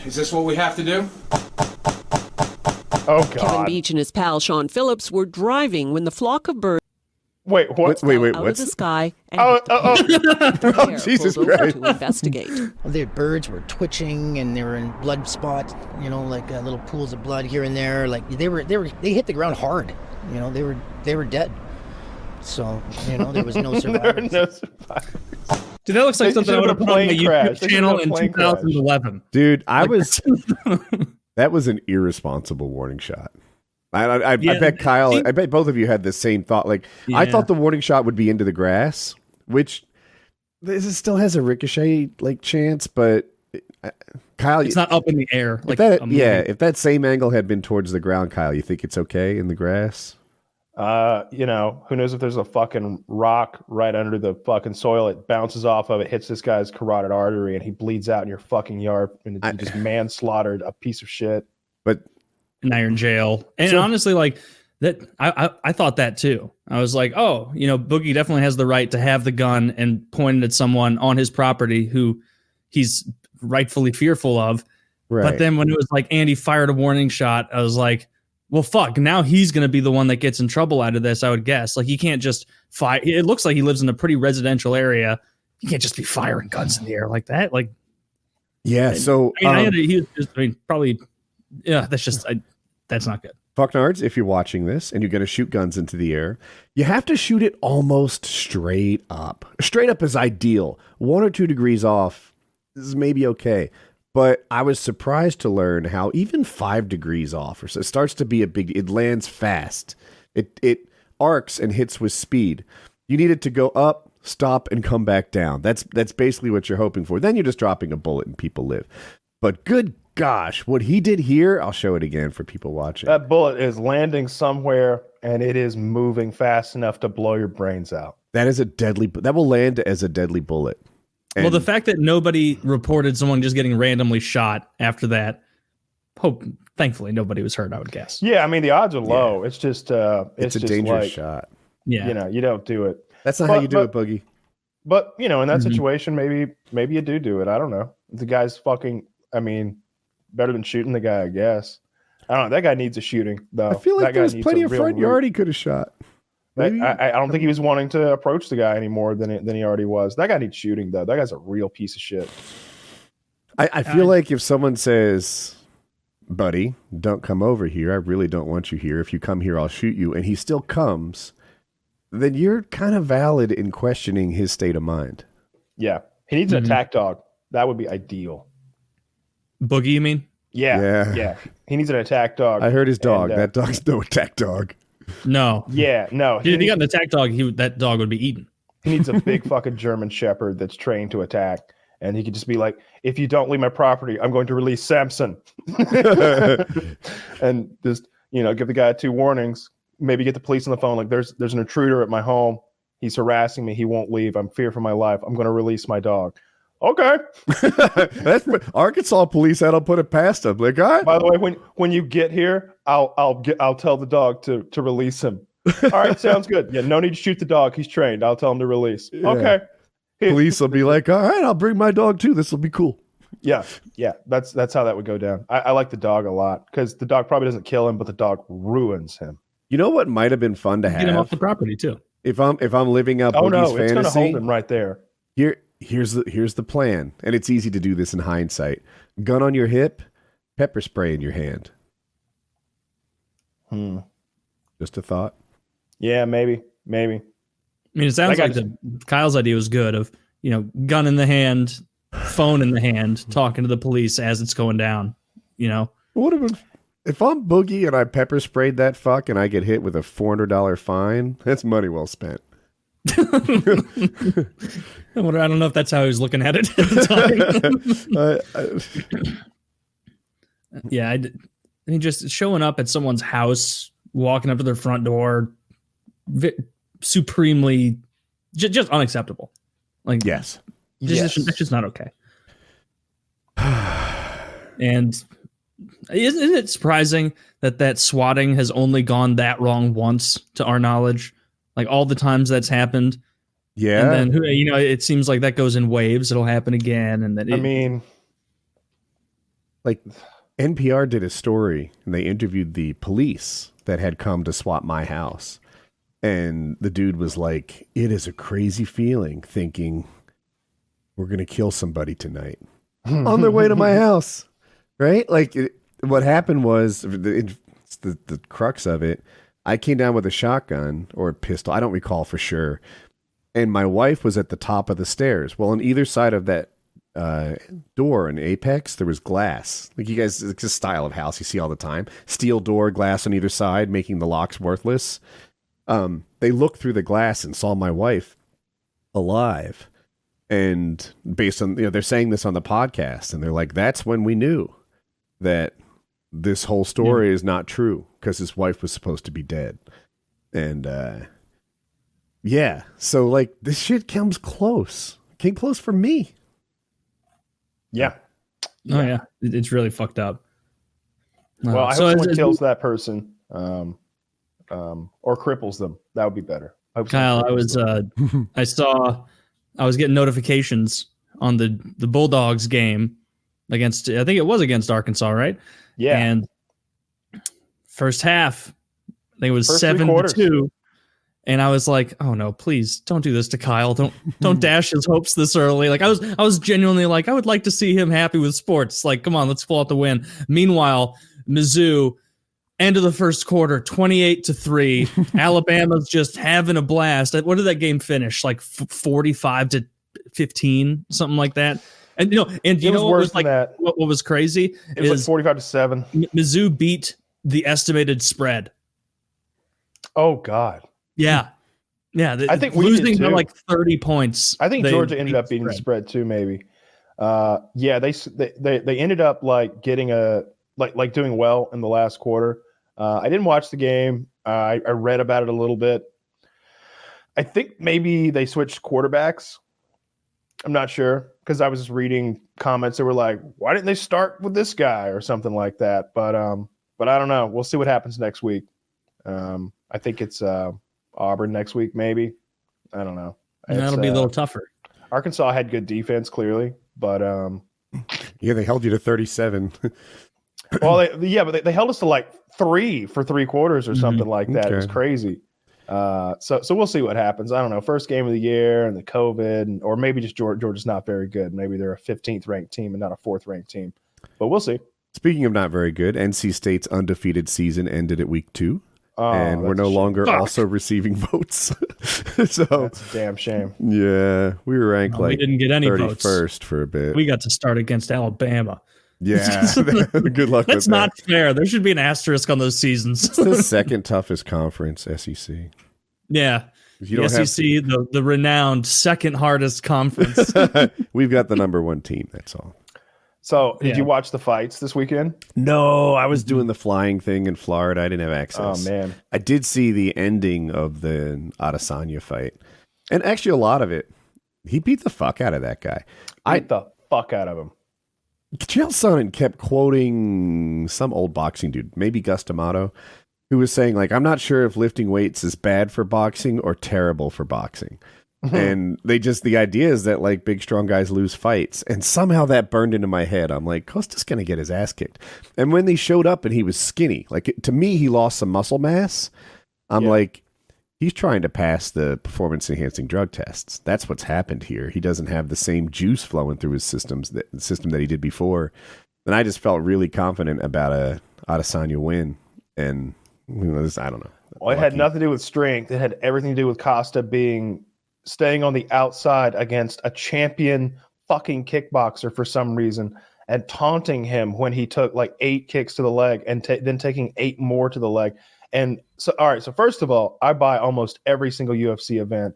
Is this what we have to do? Oh Kevin god! Beach and his pal Sean Phillips were driving when the flock of birds Wait, what? Wait, fell out of what's the sky and Oh, hit the pair. Oh, Jesus Pulled over Christ. to investigate. The birds were twitching and they were in blood spots, like little pools of blood here and there. Like they hit the ground hard. They were dead. So there was no survivors. No survivors. Dude, that looks like They something I should would have have a put on my plane crash. YouTube They should channel have a in plane crash. 2011. Dude, that was an irresponsible warning shot. I bet Kyle, I bet both of you had the same thought. Like, I thought the warning shot would be into the grass, which this still has a ricochet chance, but Kyle, It's not up in the air. if that same angle had been towards the ground, Kyle, you think it's okay in the grass? Who knows if there's a fucking rock right under the fucking soil? It bounces off of it, hits this guy's carotid artery, and he bleeds out in your fucking yard, and you just manslaughtered a piece of shit. But now you're in jail. And honestly, that, I thought that too. I was like, oh, Boogie definitely has the right to have the gun and point it at someone on his property who he's rightfully fearful of. right. But then when it was like Andy fired a warning shot, I was like, well, fuck, now he's going to be the one that gets in trouble out of this, I would guess. Like, he can't just fire. It looks like he lives in a pretty residential area. He can't just be firing guns in the air like that. Like, yeah, so probably, yeah, that's not good. Fucknards, if you're watching this and you're going to shoot guns into the air, you have to shoot it almost straight up. Straight up is ideal. 1 or 2 degrees off is maybe okay. But I was surprised to learn how even 5 degrees off or so, it starts to be it lands fast. It arcs and hits with speed. You need it to go up, stop, and come back down. That's basically what you're hoping for. Then you're just dropping a bullet and people live. But good gosh, what he did here, I'll show it again for people watching. That bullet is landing somewhere, and it is moving fast enough to blow your brains out. That will land as a deadly bullet. Well, the fact that nobody reported someone just getting randomly shot after that, thankfully nobody was hurt, I would guess. Yeah, I mean, the odds are low. Yeah. It's just it's a just dangerous shot. Yeah. You don't do it. That's not how you do it, Boogie. But, in that situation, maybe you do it. I don't know. The guy's fucking, better than shooting the guy, I guess. I don't know. That guy needs a shooting, though. I feel like there's plenty of front yard he could have shot. I don't think he was wanting to approach the guy any more than he already was. That guy needs shooting, though. That guy's a real piece of shit. I feel like if someone says, buddy, don't come over here. I really don't want you here. If you come here, I'll shoot you. And he still comes, then you're kind of valid in questioning his state of mind. Yeah. He needs an attack dog. That would be ideal. Boogie, you mean? Yeah. He needs an attack dog. I heard his dog. That dog's no attack dog. No. Yeah, no. Dude, if he got an attack dog, that dog would be eaten. He needs a big fucking German Shepherd that's trained to attack. And he could just be like, if you don't leave my property, I'm going to release Samson. And just, give the guy 2 warnings. Maybe get the police on the phone. Like, there's an intruder at my home. He's harassing me. He won't leave. I'm fear for my life. I'm going to release my dog. Okay. That's Arkansas police. I don't put it past them. Like, all right. By the way, when you get here, I'll tell the dog to release him. All right, sounds good. Yeah, no need to shoot the dog. He's trained. I'll tell him to release. Yeah. Okay. Police will be like, all right, I'll bring my dog too. This will be cool. Yeah. That's how that would go down. I like the dog a lot because the dog probably doesn't kill him, but the dog ruins him. You know what might have been fun to have? Get him off the property too. If I'm living out Boogie's it's going to fantasy, hold him right there. here's the plan, and it's easy to do this in hindsight. Gun on your hip, pepper spray in your hand. Just a thought. Yeah, maybe. I mean, it sounds like Kyle's idea was good of, gun in the hand, phone in the hand, talking to the police as it's going down, What if I'm Boogie and I pepper sprayed that fuck and I get hit with a $400 fine? That's money well spent. I don't know if that's how he was looking at it at the time. Yeah, I mean, just showing up at someone's house, walking up to their front door, supremely, just unacceptable. Like, yes. That's just not okay. And isn't it surprising that swatting has only gone that wrong once, to our knowledge? Like all the times that's happened. Yeah. And then, it seems like that goes in waves. It'll happen again. And then like NPR did a story and they interviewed the police that had come to swat my house. And the dude was like, it is a crazy feeling thinking we're going to kill somebody tonight on their way to my house. Right? Like what happened was it's the crux of it. I came down with a shotgun or a pistol. I don't recall for sure. And my wife was at the top of the stairs. Well, on either side of that door in Apex, there was glass. Like you guys, it's a style of house you see all the time. Steel door, glass on either side, making the locks worthless. They looked through the glass and saw my wife alive. And based on, they're saying this on the podcast, and they're like, that's when we knew that this whole story is not true, because his wife was supposed to be dead. And so like this shit came close for me. Yeah. Oh yeah, it's really fucked up. Well, I hope someone kills that person, or cripples them. That would be better. Kyle, I was getting notifications on the Bulldogs game against, I think it was against Arkansas, right? Yeah. And first half, I think it was 7-2. And I was like, oh no, please don't do this to Kyle. Don't dash his hopes this early. Like I was genuinely like, I would like to see him happy with sports. Like, come on, let's pull out the win. Meanwhile, Mizzou, end of the first quarter, 28-3. Alabama's just having a blast. What did that game finish? Like 45-15, something like that. And you know what was like that. What was crazy? It was like 45-7. Mizzou beat the estimated spread. Oh God. Yeah. I think we losing did too. by like 30 points. I think Georgia ended up beating the spread too. Maybe. They ended up like getting like doing well in the last quarter. I didn't watch the game. I read about it a little bit. I think maybe they switched quarterbacks. I'm not sure, because I was just reading comments that were like, why didn't they start with this guy or something like that? But I don't know. We'll see what happens next week. I think it's Auburn next week, maybe. I don't know. That'll be a little tougher. Arkansas had good defense, clearly, but yeah, they held you to 37. Well, but they held us to like 3 for 3 quarters or something like that. Okay. It was crazy. So we'll see what happens. I don't know. First game of the year and the COVID, or maybe just Georgia's not very good. Maybe they're a 15th ranked team and not a 4th ranked team. But we'll see. Speaking of not very good, NC State's undefeated season ended at week 2. And we're no longer also receiving votes. So that's a damn shame. Yeah, we were ranked we didn't get any 31st votes for a bit. We got to start against Alabama. Yeah, good luck. That's not fair. There should be an asterisk on those seasons. It's the second toughest conference, SEC. Yeah, the SEC, the renowned second hardest conference. We've got the number 1 team. That's all. So, did you watch the fights this weekend? No, I was doing the flying thing in Florida. I didn't have access. Oh, man. I did see the ending of the Adesanya fight. And actually, a lot of it, he beat the fuck out of that guy. Beat the fuck out of him. Chael Sonnen kept quoting some old boxing dude, maybe Gus D'Amato, who was saying, like, I'm not sure if lifting weights is bad for boxing or terrible for boxing. And the idea is that like big strong guys lose fights, and somehow that burned into my head. I'm like, Costa's gonna get his ass kicked. And when they showed up and he was skinny, like to me he lost some muscle mass. I'm like, He's trying to pass the performance enhancing drug tests. That's what's happened here. He doesn't have the same juice flowing through his system that he did before. And I just felt really confident about a Adesanya win. And I don't know. Well, it had nothing to do with strength. It had everything to do with Costa staying on the outside against a champion fucking kickboxer for some reason, and taunting him when he took like 8 kicks to the leg and then taking 8 more to the leg. And so, all right. So first of all, I buy almost every single UFC event.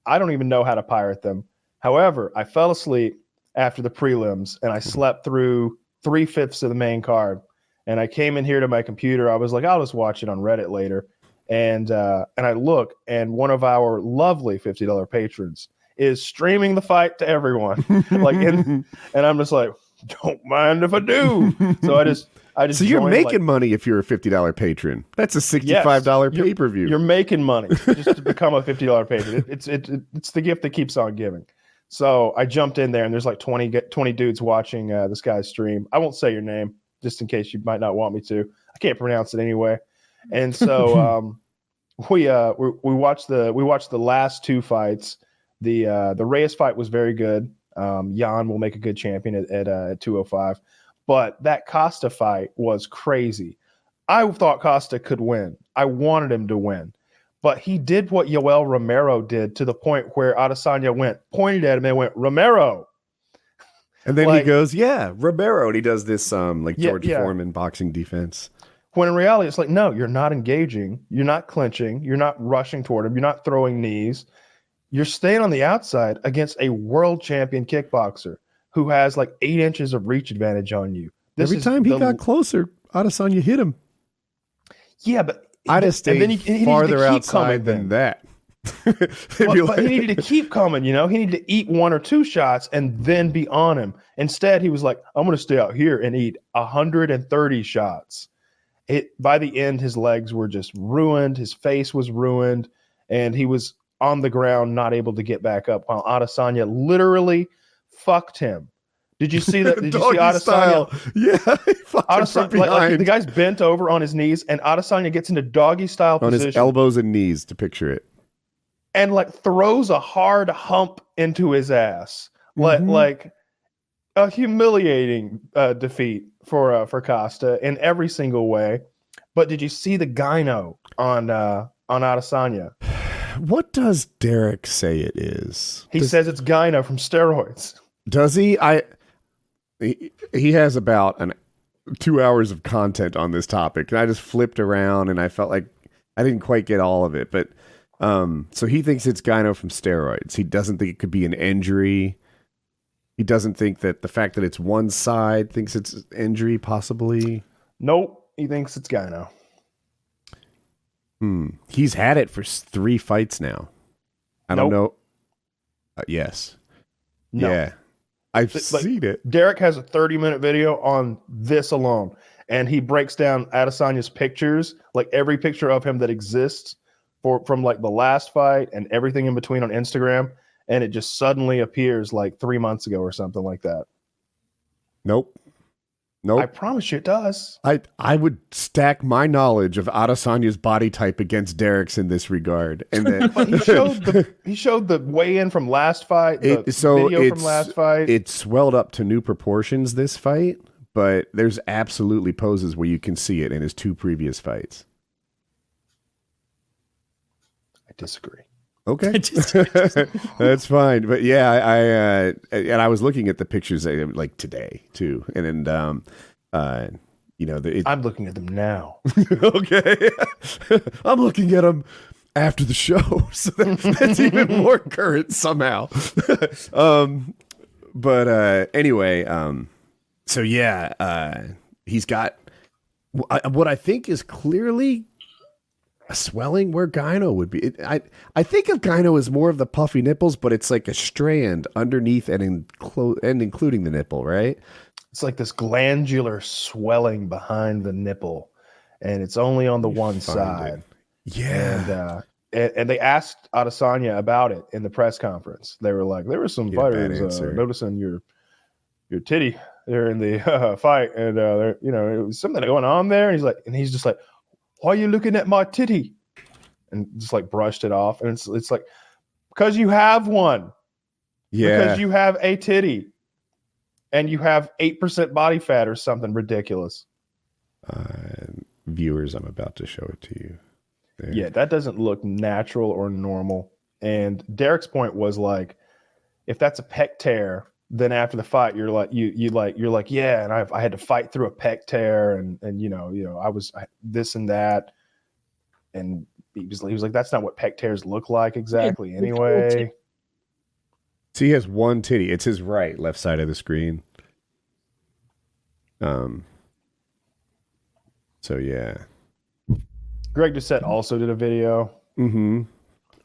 I don't even know how to pirate them. However, I fell asleep after the prelims and I slept through 3/5 of the main card. And I came in here to my computer. I was like, I'll just watch it on Reddit later. And I look, and one of our lovely $50 patrons is streaming the fight to everyone. And I'm just like, don't mind if I do. So I just. So you're making money if you're a $50 patron. That's a $65 pay-per-view. You're making money just to become a $50 patron. It's the gift that keeps on giving. So I jumped in there, and there's like 20 dudes watching this guy's stream. I won't say your name just in case you might not want me to. I can't pronounce it anyway. And so we watched the last 2 fights. The Reyes fight was very good. Jan will make a good champion at 205. But that Costa fight was crazy. I thought Costa could win. I wanted him to win. But he did what Yoel Romero did, to the point where Adesanya pointed at him and went, Romero. And then he goes, yeah, Romero. And he does this George Foreman boxing defense. When in reality, it's like, no, you're not engaging. You're not clinching. You're not rushing toward him. You're not throwing knees. You're staying on the outside against a world champion kickboxer who has like 8 inches of reach advantage on you. Every time he got closer, Adesanya hit him. Yeah, but I'd have stayed farther outside than that. But he needed to keep coming, He needed to eat 1 or 2 shots and then be on him. Instead, he was like, I'm going to stay out here and eat 130 shots. By the end, his legs were just ruined. His face was ruined. And he was on the ground, not able to get back up, while Adesanya literally fucked him. Did you see that? Did you see Adesanya? Yeah, he fucked him from behind. The guy's bent over on his knees, and Adesanya gets into doggy style position. On his elbows and knees, to picture it. And throws a hard hump into his ass. Like a humiliating defeat for Costa in every single way. But did you see the gyno on Adesanya? What does Derek say it is? He says it's gyno from steroids. Does he? He has about 2 hours of content on this topic, and I just flipped around and I felt like I didn't quite get all of it. But so he thinks it's gyno from steroids. He doesn't think it could be an injury. He doesn't think that the fact that it's one side thinks it's injury, possibly. Nope, he thinks it's gyno. He's had it for 3 fights now. I don't know. Yes. No. Yeah. I've seen it. Derek has a 30-minute video on this alone, and he breaks down Adesanya's pictures, like every picture of him that exists from like the last fight and everything in between on Instagram, and it just suddenly appears like 3 months ago or something like that. Nope. I promise you it does. I would stack my knowledge of Adesanya's body type against Derek's in this regard. And then but he showed the weigh-in from last fight, video from last fight. It swelled up to new proportions this fight, but there's absolutely poses where you can see it in his 2 previous fights. I disagree. Okay. That's fine. But yeah, I was looking at the pictures like today too. And then, I'm looking at them now. Okay. I'm looking at them after the show. So that's even more current somehow. Anyway, so yeah, he's got what I think is clearly a swelling where gyno would be. I think of gyno as more of the puffy nipples, but it's like a strand underneath and including the nipple, right? It's like this glandular swelling behind the nipple, and it's only on the one side. Yeah. And they asked Adesanya about it in the press conference. They were like, there were some fighters noticing your titty there in the fight, and it was something going on there. And he's just like, why are you looking at my titty? and just like brushed it off. And it's like, because you have one. Yeah. Because you have a titty. And you have 8% body fat or something ridiculous. Viewers, I'm about to show it to you. There. Yeah, that doesn't look natural or normal. And Derek's point was like, if that's a pec tear, then after the fight, you're like, yeah, and I had to fight through a pec tear, and you know, I was this and that, and he was like, that's not what pec tears look like exactly, anyway. So he has one titty. It's his left side of the screen. So yeah. Greg Doucette also did a video. Mm-hmm.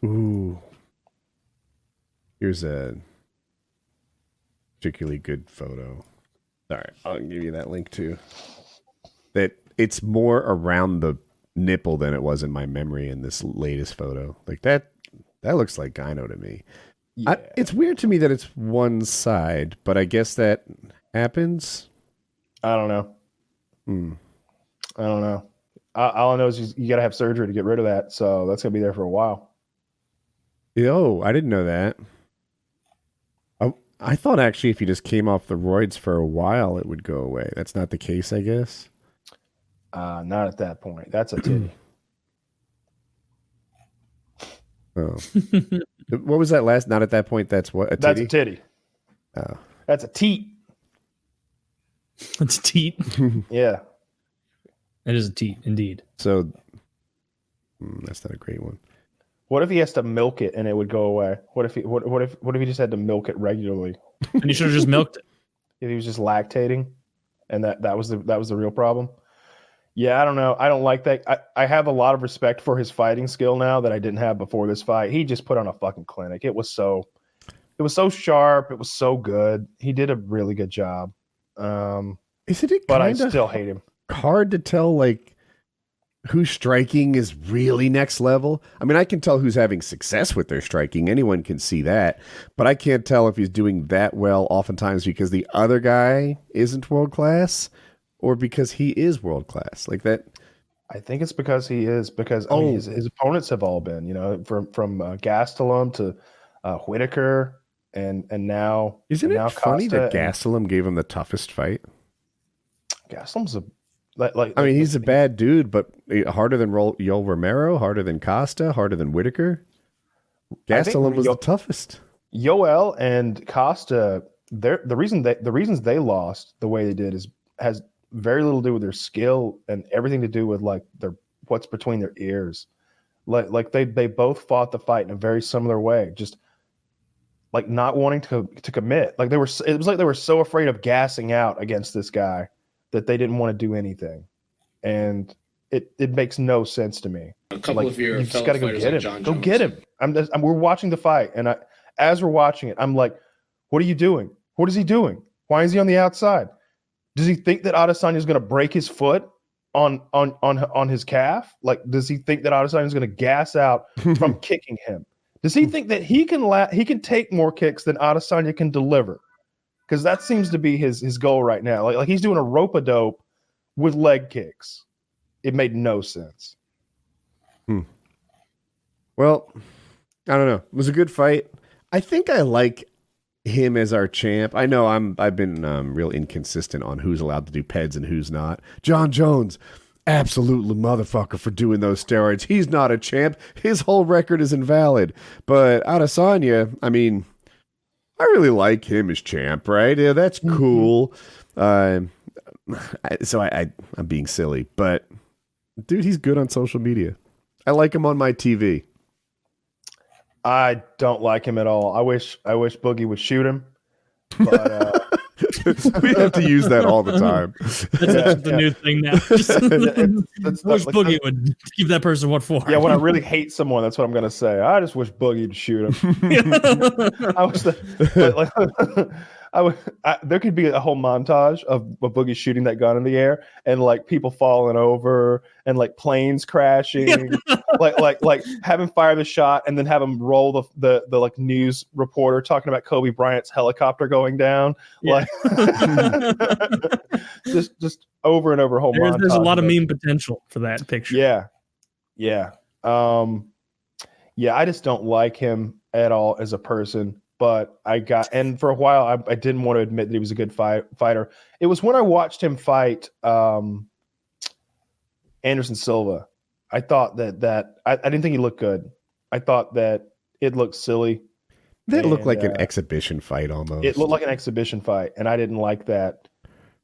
Ooh. Here's a particularly good photo. All right, I'll give you that link too. That it's more around the nipple than it was in my memory in this latest photo. Like that looks like gyno to me. Yeah. It's weird to me that it's one side, but I guess that happens. I don't know. I don't know. All I know is you got to have surgery to get rid of that, so that's gonna be there for a while. Yo, I didn't know that. I thought actually if you just came off the roids for a while, it would go away. That's not the case, I guess. Not at that point. That's a titty. Oh. What was that last? Not at that point. That's what? A titty? That's a titty. Oh. That's a teat. It's a teat. Yeah. It is a teat, indeed. So that's not a great one. What if he has to milk it and it would go away? What if he just had to milk it regularly? And he should have just milked it. If he was just lactating, and that was the real problem. Yeah, I don't know. I don't like that. I have a lot of respect for his fighting skill now that I didn't have before this fight. He just put on a fucking clinic. It was so sharp. It was so good. He did a really good job. Isn't it? But I still hate him. Hard to tell, like, who's striking is really next level. I mean, I can tell who's having success with their striking. Anyone can see that. But I can't tell if he's doing that well oftentimes because the other guy isn't world class or because he is world class. Like that. I think it's because he is, because I mean, his opponents have all been, from Gastelum to Whitaker and now. Isn't and it now funny Costa that Gastelum gave him the toughest fight? Gastelum's he's a bad dude, but harder than Yoel Romero, harder than Costa, harder than Whitaker. Gastelum was the toughest. Yoel and Costa, the reasons they lost the way they did has very little to do with their skill and everything to do with like what's between their ears. Like they both fought the fight in a very similar way, just like not wanting to commit. Like it was like they were so afraid of gassing out against this guy that they didn't want to do anything, and it makes no sense to me. A couple of your you just got to go get him. John Go Jones. get him. We're watching the fight, and as we're watching it, I'm like, what are you doing? What is he doing? Why is he on the outside? Does he think that Adesanya is going to break his foot on his calf? Like, does he think that Adesanya is going to gas out from kicking him? Does he think that he can take more kicks than Adesanya can deliver? Because that seems to be his goal right now. Like he's doing a rope-a-dope with leg kicks. It made no sense. Well, I don't know. It was a good fight. I think I like him as our champ. I know I've been real inconsistent on who's allowed to do peds and who's not. John Jones, absolutely motherfucker for doing those steroids. He's not a champ. His whole record is invalid. But Adesanya, I mean, I really like him as champ, right? Yeah, that's cool. So I'm being silly, but dude, he's good on social media. I like him on my TV. I don't like him at all. I wish Boogie would shoot him, but we have to use that all the time. That's the new thing now. I wish Boogie would give that person what for. Yeah, when I really hate someone, that's what I'm gonna say. I just wish Boogie would shoot him. There could be a whole montage of Boogie shooting that gun in the air and like people falling over and like planes crashing, like have him fire the shot and then have him roll the like news reporter talking about Kobe Bryant's helicopter going down, like just over and over. Whole montage. There's a lot of meme potential for that picture. Yeah. Yeah, I just don't like him at all as a person. But and for a while, I didn't want to admit that he was a good fighter. It was when I watched him fight Anderson Silva. I thought that I didn't think he looked good. I thought that it looked silly. That looked like an exhibition fight almost. It looked like an exhibition fight, and I didn't like that.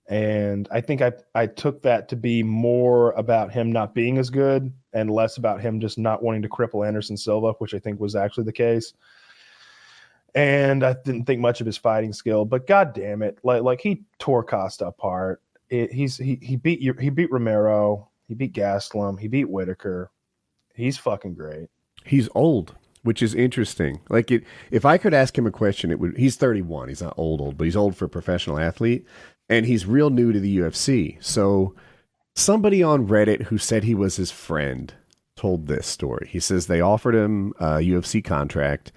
And I think I took that to be more about him not being as good and less about him just not wanting to cripple Anderson Silva, which I think was actually the case. And I didn't think much of his fighting skill, but god damn it, like he tore Costa apart. He beat Romero, he beat Gastelum, he beat Whitaker. He's fucking great. He's old, which is interesting. Like if I could ask him a question, he's 31. He's not old, but he's old for a professional athlete, and he's real new to the UFC. So somebody on Reddit who said he was his friend told this story. He says they offered him a UFC contract,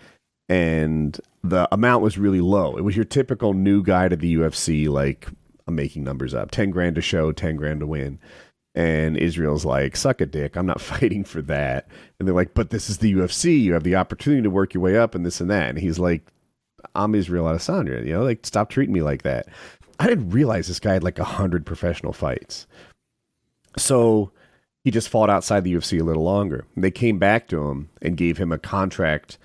and the amount was really low. It was your typical new guy to the UFC, like, I'm making numbers up, 10 grand to show, 10 grand to win. And Israel's like, suck a dick, I'm not fighting for that. And they're like, but this is the UFC, you have the opportunity to work your way up and this and that. And he's like, I'm Israel Adesanya, like, stop treating me like that. I didn't realize this guy had like 100 professional fights. So he just fought outside the UFC a little longer. And they came back to him and gave him a contract,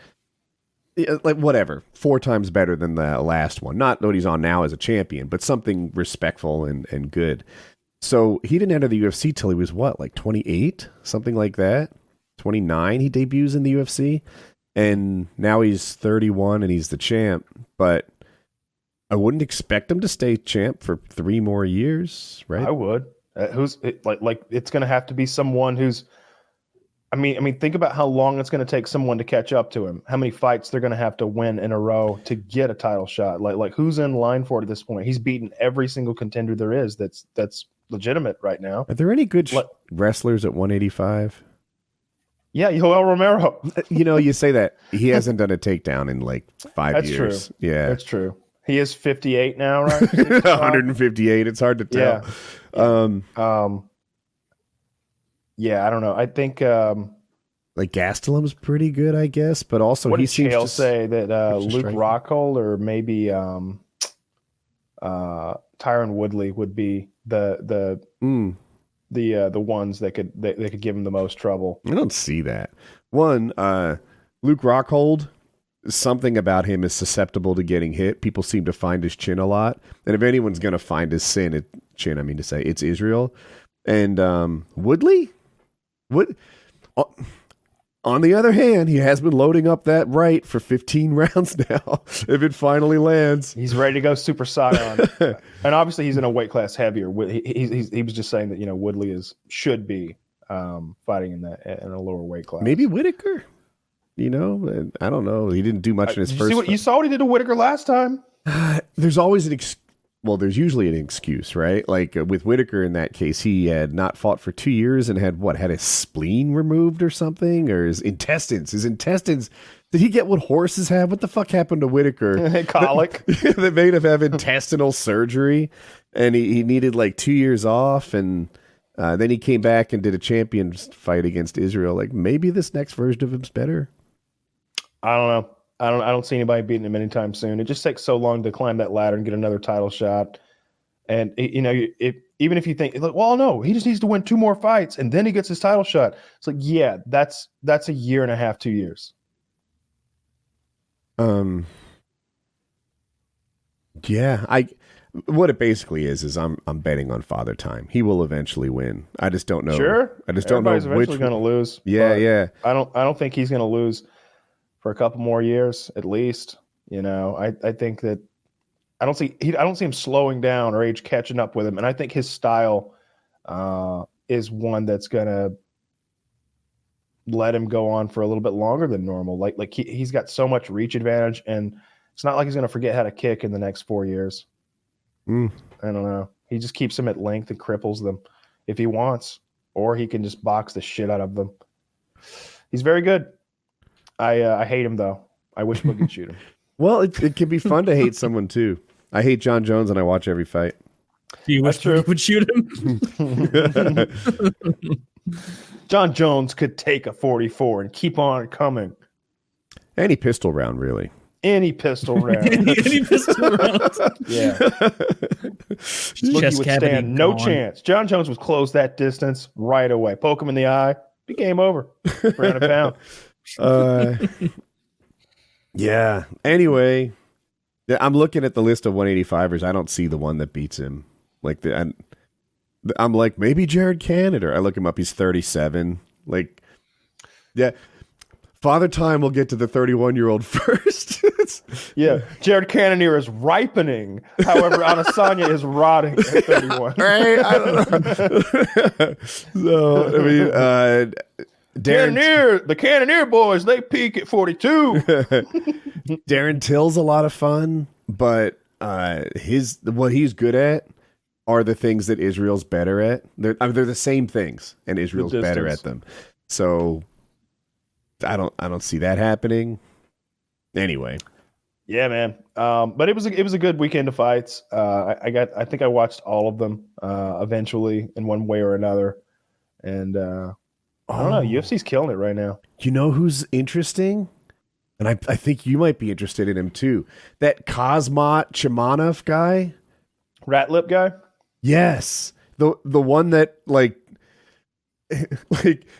like whatever, 4 times better than the last one. Not what he's on now as a champion, but something respectful and good. So he didn't enter the UFC till he was what, like 28? Something like that? 29 he debuts in the UFC. And now he's 31 and he's the champ. But I wouldn't expect him to stay champ for 3 more years, right? I would. Like it's going to have to be someone who's. I mean, think about how long it's going to take someone to catch up to him. How many fights they're going to have to win in a row to get a title shot. Like who's in line for it at this point? He's beaten every single contender there is. That's legitimate right now. Are there any good wrestlers at 185? Yeah, Yoel Romero. You say that he hasn't done a takedown in like 5 years. That's true. Yeah, that's true. He is 58 now, right? 158. It's hard to tell. Yeah. Yeah, I don't know. I think like Gastelum's pretty good, I guess, but also what he did seems Chael to say that Luke Rockhold or maybe Tyron Woodley would be the ones that could give him the most trouble. I don't see that. One, Luke Rockhold, something about him is susceptible to getting hit. People seem to find his chin a lot, and if anyone's going to find his chin, I mean to say, it's Israel. And Woodley. On the other hand, he has been loading up that right for 15 rounds now. If it finally lands, he's ready to go Super Saiyan. And obviously, he's in a weight class heavier. He was just saying that Woodley should be fighting in a lower weight class. Maybe Whitaker. I don't know. He didn't do much in his first. You saw what he did to Whitaker last time. There's always there's usually an excuse, right? Like with Whitaker in that case, he had not fought for 2 years and had his spleen removed or something, or his intestines. Did he get what horses have? What the fuck happened to Whitaker? Colic. That made him have intestinal surgery, and he needed like 2 years off, and then he came back and did a champions fight against Israel. Like maybe this next version of him's better. I don't know. I don't see anybody beating him anytime soon. It just takes so long to climb that ladder and get another title shot. And even if you think, well, no, he just needs to win 2 more fights and then he gets his title shot. It's like, yeah, that's a year and a half, 2 years. Yeah, what it basically is I'm betting on Father Time. He will eventually win. I just don't know. Sure. I just don't know which. Everybody's eventually going to lose. Yeah. I don't think he's going to lose for a couple more years at least. I think that I don't see him slowing down or age catching up with him, and I think his style is one that's gonna let him go on for a little bit longer than normal. Like he's got so much reach advantage, and it's not like he's gonna forget how to kick in the next 4 years. I don't know. He just keeps them at length and cripples them if he wants, or he can just box the shit out of them. He's very good. I hate him though. I wish we could shoot him. Well, it can be fun to hate someone too. I hate John Jones and I watch every fight. Do you wish you would shoot him? John Jones could take a 44 and keep on coming. Any pistol round, really. Any pistol round. Any pistol round. Yeah. Boogie Chest would cavity stand no gone. chance. John Jones would close that distance right away. Poke him in the eye. Be game over. Round and pound. Yeah. Anyway, I'm looking at the list of 185ers. I don't see the one that beats him. Like I'm like, maybe Jared Canada. I look him up. He's 37. Like, yeah. Father Time will get to the 31-year-old first. Yeah. Jared Cannonier is ripening. However, Adesanya is rotting at 31. Right? I don't know. So, I mean, The Cannoneer boys, they peak at 42. Darren Till's a lot of fun, but what he's good at are the things that Israel's better at. They're the same things, and Israel's better at them. So I don't see that happening. Anyway. Yeah, man. But it was a good weekend of fights. I think I watched all of them eventually in one way or another. And I don't know. UFC's killing it right now. You know who's interesting? And I think you might be interested in him too. That Kazmat Chimanov guy. Rat lip guy? Yes. The one that like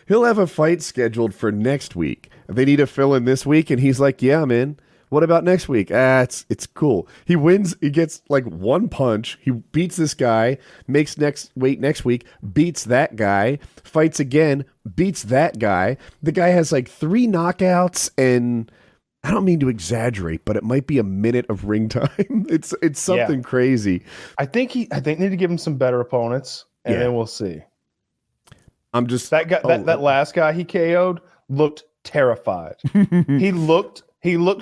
he'll have a fight scheduled for next week. They need a fill in this week, and he's like, yeah, I'm in. What about next week? It's cool. He wins. He gets like one punch. He beats this guy, makes next week, beats that guy, fights again, beats that guy. The guy has like 3 knockouts, and I don't mean to exaggerate, but it might be a minute of ring time. It's something crazy. I think they need to give him some better opponents, and then we'll see. I'm just that guy. That last guy he KO'd looked terrified. He looked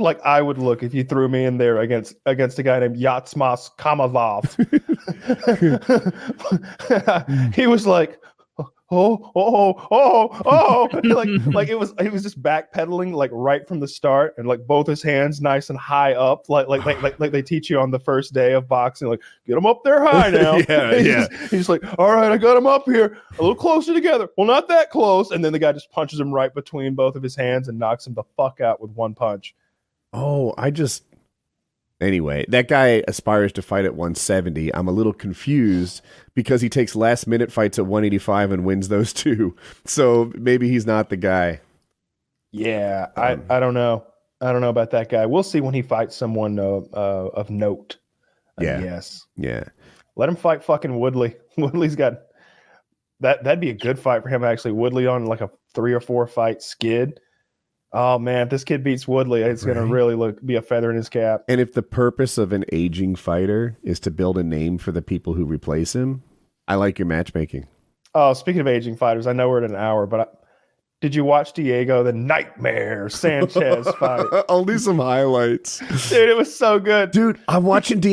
like I would look if you threw me in there against a guy named Yatsmas Kamazov. He was like, like it was just backpedaling like right from the start, and like both his hands nice and high up, like they teach you on the first day of boxing, like get him up there high now. He's like, all right, I got him up here a little closer together. Well, not that close, and then the guy just punches him right between both of his hands and knocks him the fuck out with one punch. Anyway, that guy aspires to fight at 170. I'm a little confused because he takes last-minute fights at 185 and wins those two. So maybe he's not the guy. Yeah, I don't know. I don't know about that guy. We'll see when he fights someone of note. Yes. Yeah. Let him fight fucking Woodley. Woodley's got that'd be a good fight for him, actually. Woodley on like a 3 or 4 fight skid. Oh man, if this kid beats Woodley, it's going to really be a feather in his cap. And if the purpose of an aging fighter is to build a name for the people who replace him, I like your matchmaking. Oh, speaking of aging fighters, I know we're at an hour, but did you watch Diego the Nightmare Sanchez fight? Only some highlights, dude. It was so good, dude. I'm watching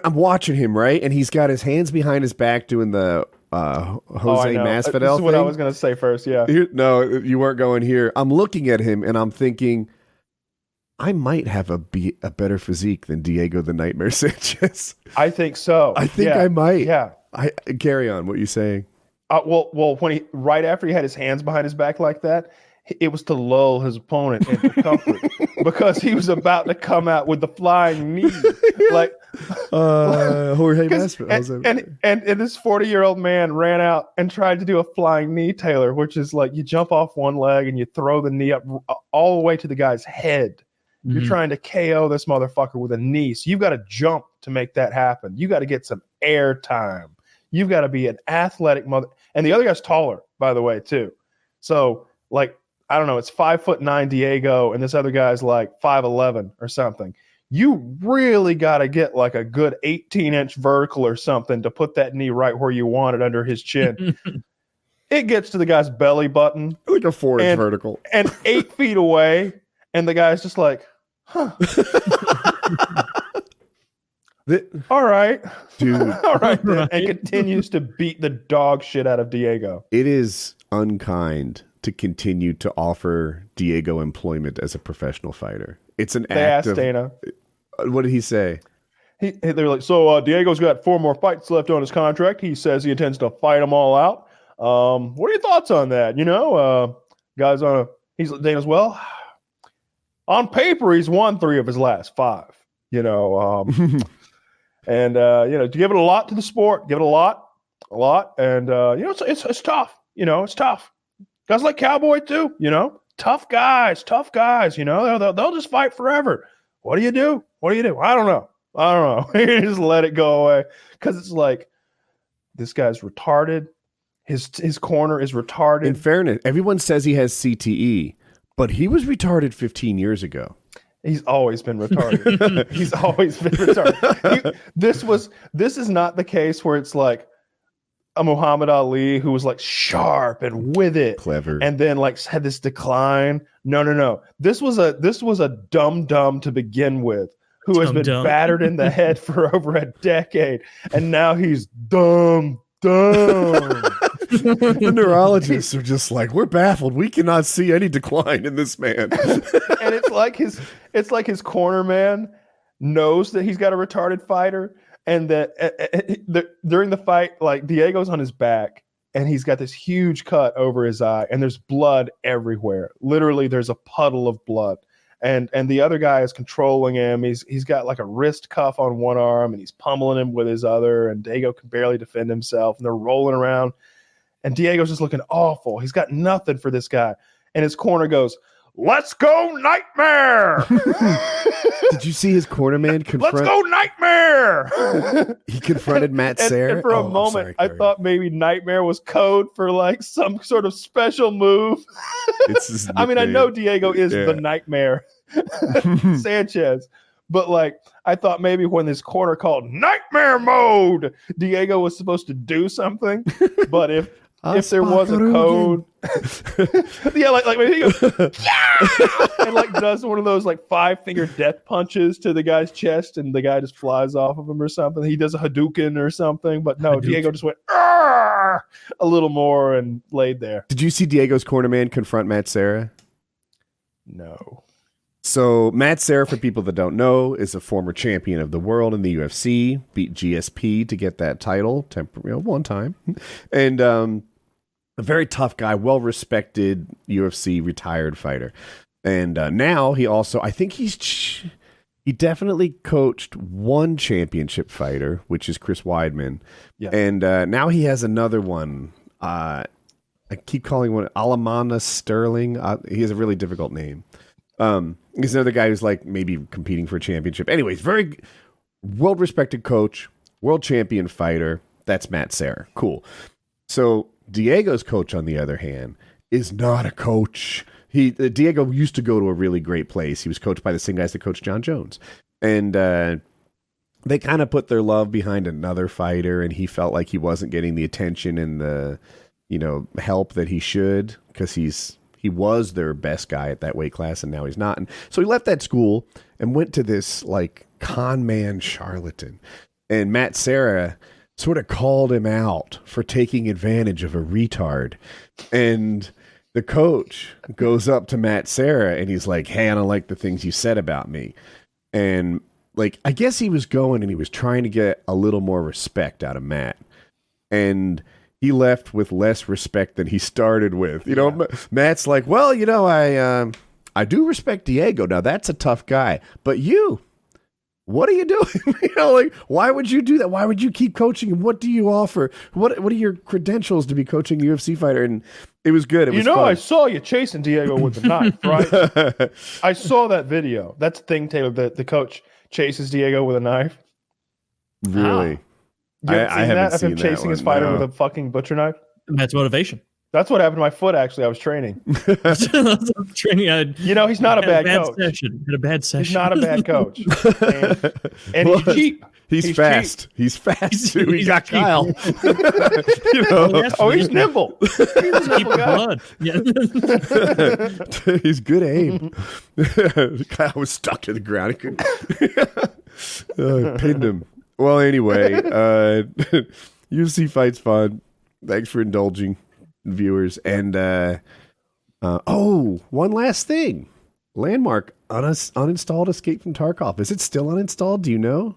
I'm watching him, right, and he's got his hands behind his back doing the Jose Masvidal. This is what I was going to say first. Yeah. No, you weren't going here. I'm looking at him and I'm thinking, I might have a better physique than Diego the Nightmare Sanchez. I think so. I think I might. Yeah. Carry on. What are you saying? Well, when right after he had his hands behind his back like that, it was to lull his opponent into comfort because he was about to come out with the flying knee, like Jorge Masvidal. And this 40-year-old man ran out and tried to do a flying knee, Taylor, which is like you jump off one leg and you throw the knee up all the way to the guy's head. Mm-hmm. You're trying to KO this motherfucker with a knee, so you've got to jump to make that happen. You got to get some air time. You've got to be an athletic mother. And the other guy's taller, by the way, too. So, like, I don't know, it's 5'9" Diego, and this other guy's like 5'11" or something. You really got to get like a good 18-inch vertical or something to put that knee right where you want it under his chin. It gets to the guy's belly button. Like a 4-inch vertical. And 8 feet away, and the guy's just like, huh. All right. Dude. All right. Right. And continues to beat the dog shit out of Diego. It is unkind to continue to offer Diego employment as a professional fighter. It's an act of... Dana. What did he say? They're like, so Diego's got 4 more fights left on his contract. He says he intends to fight them all out. What are your thoughts on that? Guys he's Dana's, well, on paper, he's won 3 of his last 5, and, to give it a lot to the sport, give it a lot. And, it's tough, it's tough. Guys like Cowboy too, tough guys, they'll just fight forever. What do you do? I don't know. You just let it go away. Cause it's like, this guy's retarded. His corner is retarded. In fairness, everyone says he has CTE, but he was retarded 15 years ago. He's always been retarded. He's always been retarded. This is not the case where it's like a Muhammad Ali who was like sharp and with it, clever, and then like had this decline. No. This was a dumb to begin with, who has been battered in the head for over a decade, and now he's dumb. The neurologists are just like, we're baffled. We cannot see any decline in this man. And it's like his corner man knows that he's got a retarded fighter, and that during the fight, like Diego's on his back and he's got this huge cut over his eye and there's blood everywhere. Literally, there's a puddle of blood. And the other guy is controlling him. He's got like a wrist cuff on one arm and he's pummeling him with his other, and Diego can barely defend himself, and they're rolling around. And Diego's just looking awful. He's got nothing for this guy. And his corner goes, "Let's go, Nightmare!" Did you see his corner man confront? Let's go, Nightmare! He confronted Matt Serra. And for a moment, I thought maybe Nightmare was code for like some sort of special move. I mean, I know Diego is the Nightmare Sanchez, but like, I thought maybe when this corner called Nightmare Mode, Diego was supposed to do something. But if there was a code, yeah, like maybe he goes, yeah! And like does one of those like 5-finger death punches to the guy's chest, and the guy just flies off of him or something. He does a Hadouken or something, but no, Diego just went a little more and laid there. Did you see Diego's corner man confront Matt Serra? No. So Matt Serra, for people that don't know, is a former champion of the world in the UFC. Beat GSP to get that title, one time, and a very tough guy, well-respected UFC retired fighter. And now he also, I think he definitely coached one championship fighter, which is Chris Weidman. Yeah. And now he has another one. I keep calling one Alamana Sterling. He has a really difficult name. He's another guy who's like maybe competing for a championship. Anyways, very world-respected coach, world champion fighter. That's Matt Serra. Cool. So Diego's coach, on the other hand, is not a coach. Diego used to go to a really great place. He was coached by the same guys that coached John Jones. And they kind of put their love behind another fighter, and he felt like he wasn't getting the attention and the help that he should, because he was their best guy at that weight class, and now he's not. And so he left that school and went to this like con man charlatan. And Matt Serra sort of called him out for taking advantage of a retard. And the coach goes up to Matt Serra and he's like, "Hey, I don't like the things you said about me." And like, I guess he was going and he was trying to get a little more respect out of Matt. And he left with less respect than he started with. Matt's like, "Well, I do respect Diego. Now that's a tough guy, but what are you doing? Like, why would you do that? Why would you keep coaching him? What do you offer? What are your credentials to be coaching a UFC fighter?" And it was good. It was fun. I saw you chasing Diego with the knife, right? I saw that video. That's Thing Taylor, the coach chases Diego with a knife. Really? You haven't seen that? Of him chasing his fighter no. with a fucking butcher knife? That's motivation. That's what happened to my foot, actually. I was training. Training. He's not a bad coach. Had a bad session. He's not a bad coach. And he's cheap. He's fast. Cheap. He's fast too. He got cheap. Kyle. He's nimble. He's keep blood. Yeah. He's good aim. Kyle was stuck to the ground. He couldn't. Pinned him. Well, anyway, UFC Fight's fun. Thanks for indulging, viewers. And one last thing. Landmark uninstalled Escape from Tarkov. Is it still uninstalled? Do you know?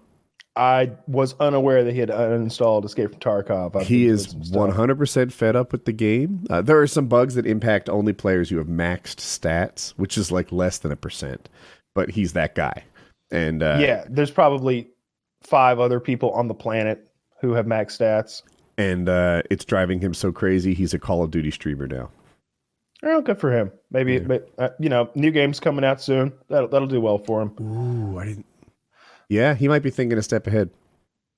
I was unaware that he had uninstalled Escape from Tarkov. He is 100% fed up with the game. There are some bugs that impact only players who have maxed stats, which is like less than 1%. But he's that guy. And yeah, there's probably 5 other people on the planet who have max stats. And it's driving him so crazy, he's a Call of Duty streamer now. Oh, good for him. Maybe, but new games coming out soon. That'll do well for him. Ooh, I didn't. Yeah, he might be thinking a step ahead.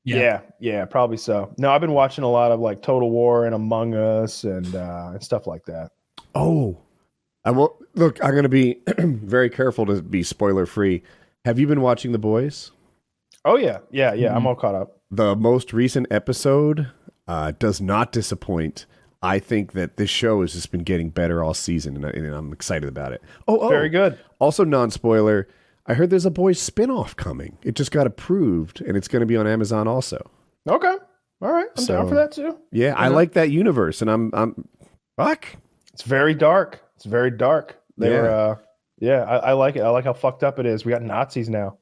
Yeah, probably so. No, I've been watching a lot of like Total War and Among Us and stuff like that. Oh, I will look. I'm going to be very careful to be spoiler free. Have you been watching The Boys? Oh yeah. I'm all caught up. The most recent episode does not disappoint. I think that this show has just been getting better all season, and I'm excited about it. Oh, very good. Also, non-spoiler. I heard there's a Boys spinoff coming. It just got approved, and it's going to be on Amazon also. Okay, all right, I'm down for that too. Yeah, I like that universe, and I'm fuck. It's very dark. I like it. I like how fucked up it is. We got Nazis now.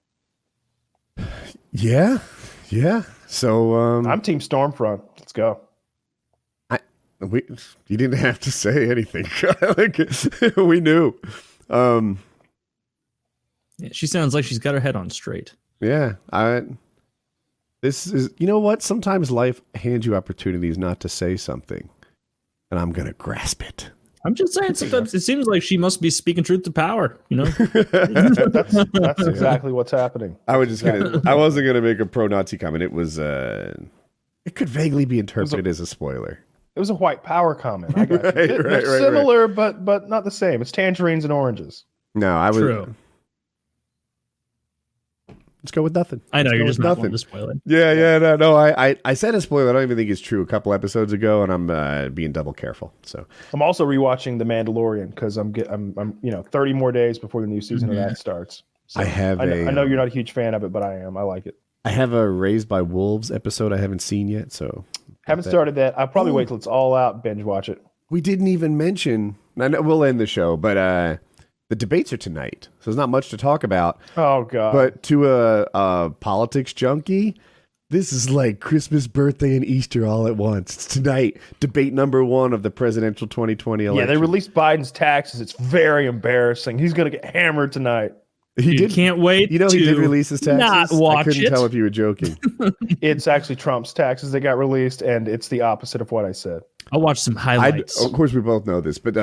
Yeah. So I'm Team Stormfront. Let's go. You didn't have to say anything. We knew. Yeah, she sounds like she's got her head on straight. Yeah, this is, you know what? Sometimes life hands you opportunities not to say something, and I'm gonna grasp it. I'm just saying, sometimes it seems like she must be speaking truth to power. That's exactly what's happening. I wasn't gonna make a pro-Nazi comment. It was it could vaguely be interpreted as a spoiler. It was a white power comment. I got you. They're similar, but not the same. It's tangerines and oranges. No, I was. True. Let's go with nothing. I know Let's you're go just with not nothing. wanting to spoil it. Yeah. No. I said a spoiler. I don't even think it's true a couple episodes ago, and I'm being double careful. So I'm also rewatching The Mandalorian because I'm 30 more days before the new season of that starts. So I know you're not a huge fan of it, but I am. I like it. I have a Raised by Wolves episode I haven't seen yet, so haven't started that. I'll probably wait till it's all out, binge watch it. We didn't even mention. I know we'll end the show, but the debates are tonight, so there's not much to talk about. Oh god! But to a politics junkie, this is like Christmas, birthday, and Easter all at once. It's tonight, debate number 1 of the presidential 2020 election. Yeah, they released Biden's taxes. It's very embarrassing. He's gonna get hammered tonight. Can't wait. You know, he did release his taxes. Not watch I couldn't it. tell if you were joking. It's actually Trump's taxes that got released, and it's the opposite of what I said. I'll watch some highlights. Of course, we both know this, but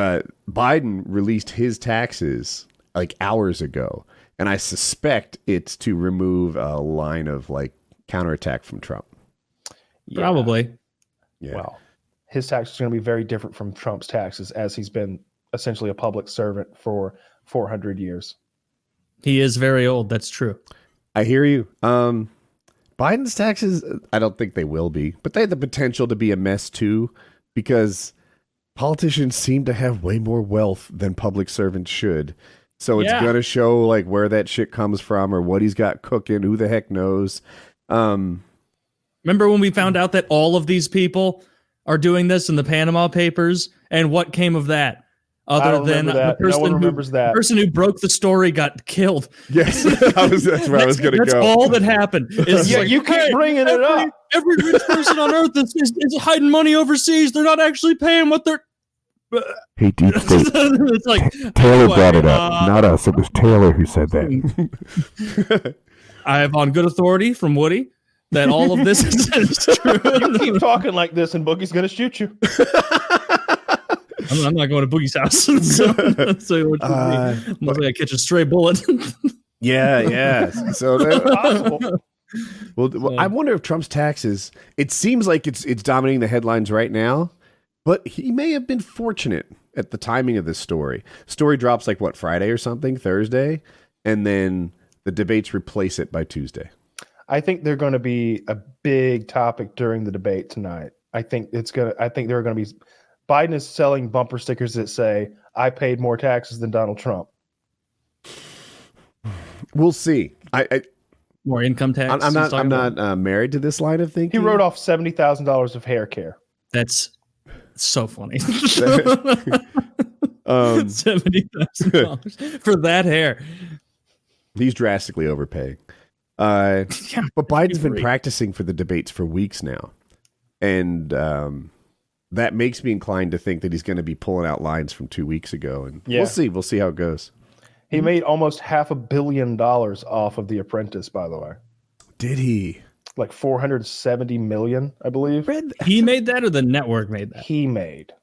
Biden released his taxes like hours ago, and I suspect it's to remove a line of like counterattack from Trump. Probably. Yeah. Well, his taxes are going to be very different from Trump's taxes, as he's been essentially a public servant for 400 years. He is very old. That's true. I hear you. Biden's taxes, I don't think they will be, but they have the potential to be a mess too, because politicians seem to have way more wealth than public servants should. So it's going to show like where that shit comes from or what he's got cooking. Who the heck knows? Remember when we found out that all of these people are doing this in the Panama Papers? And what came of that? Other than the person who broke the story got killed. Yes, that's where I was going to go. That's all that happened. You keep bringing it up. Every rich person on earth is hiding money overseas. They're not actually paying what they're. Hey, deep state. It's like Taylor brought it up, not us. It was Taylor who said that. I have on good authority from Woody that all of this is true. You keep talking like this, and Boogie's going to shoot you. I'm not going to Boogie's house. So unless I catch a stray bullet. Yeah. So possible. Well, I wonder if Trump's taxes. It seems like it's dominating the headlines right now, but he may have been fortunate at the timing of this story. Story drops like what, Friday or something, Thursday, and then the debates replace it by Tuesday. I think they're going to be a big topic during the debate tonight. I think there are going to be. Biden is selling bumper stickers that say, "I paid more taxes than Donald Trump." We'll see. More income tax. I'm not married to this line of thinking. He wrote off $70,000 of hair care. That's so funny. $70,000 for that hair. He's drastically overpaying. But Biden's been agree. practicing for the debates for weeks now. And that makes me inclined to think that he's going to be pulling out lines from 2 weeks ago. And Yeah. we'll see. We'll see how it goes. He made almost $500 million off of The Apprentice, by the way. Did he? Like 470 million, I believe. He made that, or the network made that? He made.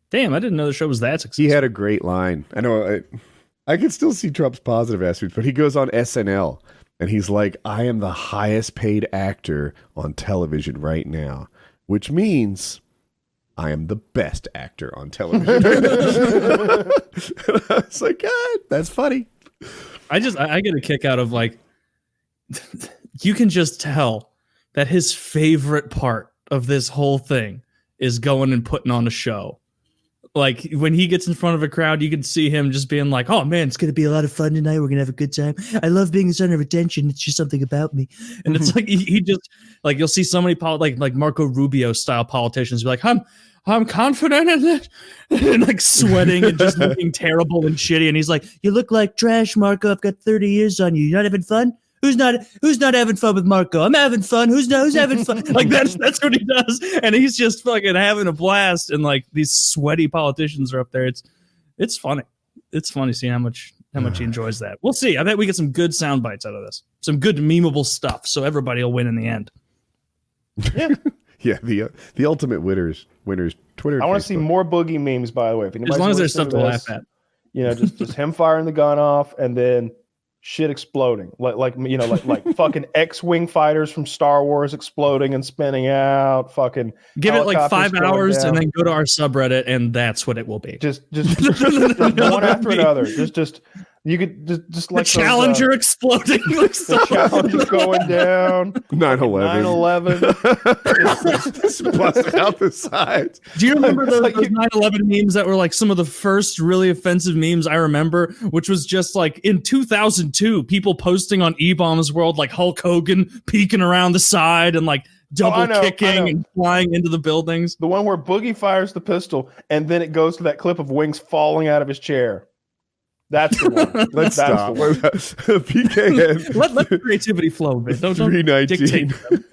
Damn, I didn't know the show was that successful. He had a great line. I know. I can still see Trump's positive aspects, but he goes on SNL and he's like, I am the highest paid actor on television right now, which means I am the best actor on television. It's like, God, that's funny. I get a kick out of like, you can just tell that his favorite part of this whole thing is going and putting on a show. Like when he gets in front of a crowd, you can see him just being like, oh man, it's going to be a lot of fun tonight. We're going to have a good time. I love being the center of attention. It's just something about me. And it's like, he just like, you'll see so many like Marco Rubio style politicians be like, I'm confident in it. And like sweating and just looking terrible and shitty. And he's like, you look like trash, Marco. I've got 30 years on you. You're not having fun? Who's not having fun with Marco? I'm having fun. Who's having fun? Like that's what he does, and he's just fucking having a blast. And like these sweaty politicians are up there. It's funny. It's funny seeing how much he enjoys that. We'll see. I bet we get some good sound bites out of this. Some good memeable stuff. So everybody will win in the end. Yeah. Yeah. The ultimate winners Twitter. I want to see more Boogie memes, by the way. If As long as there's stuff to laugh at. You know, just him firing the gun off and then shit exploding, like fucking X-wing fighters from Star Wars exploding and spinning out. Fucking give it like 5 hours down. and then go to our subreddit, and that's what it will be. Just one after another. Just you could just like the Challenger exploding. The Challenger going down. 9/11. Just busting out the sides. Do you remember those 9/11 memes that were like some of the first really offensive memes I remember, which was just like in 2002, people posting on E-Bombs World like Hulk Hogan peeking around the side and like double kicking and flying into the buildings. The one where Boogie fires the pistol and then it goes to that clip of Wings falling out of his chair. That's the one. Let's stop. PKN. Let the creativity flow a bit. Don't 319. dictate them.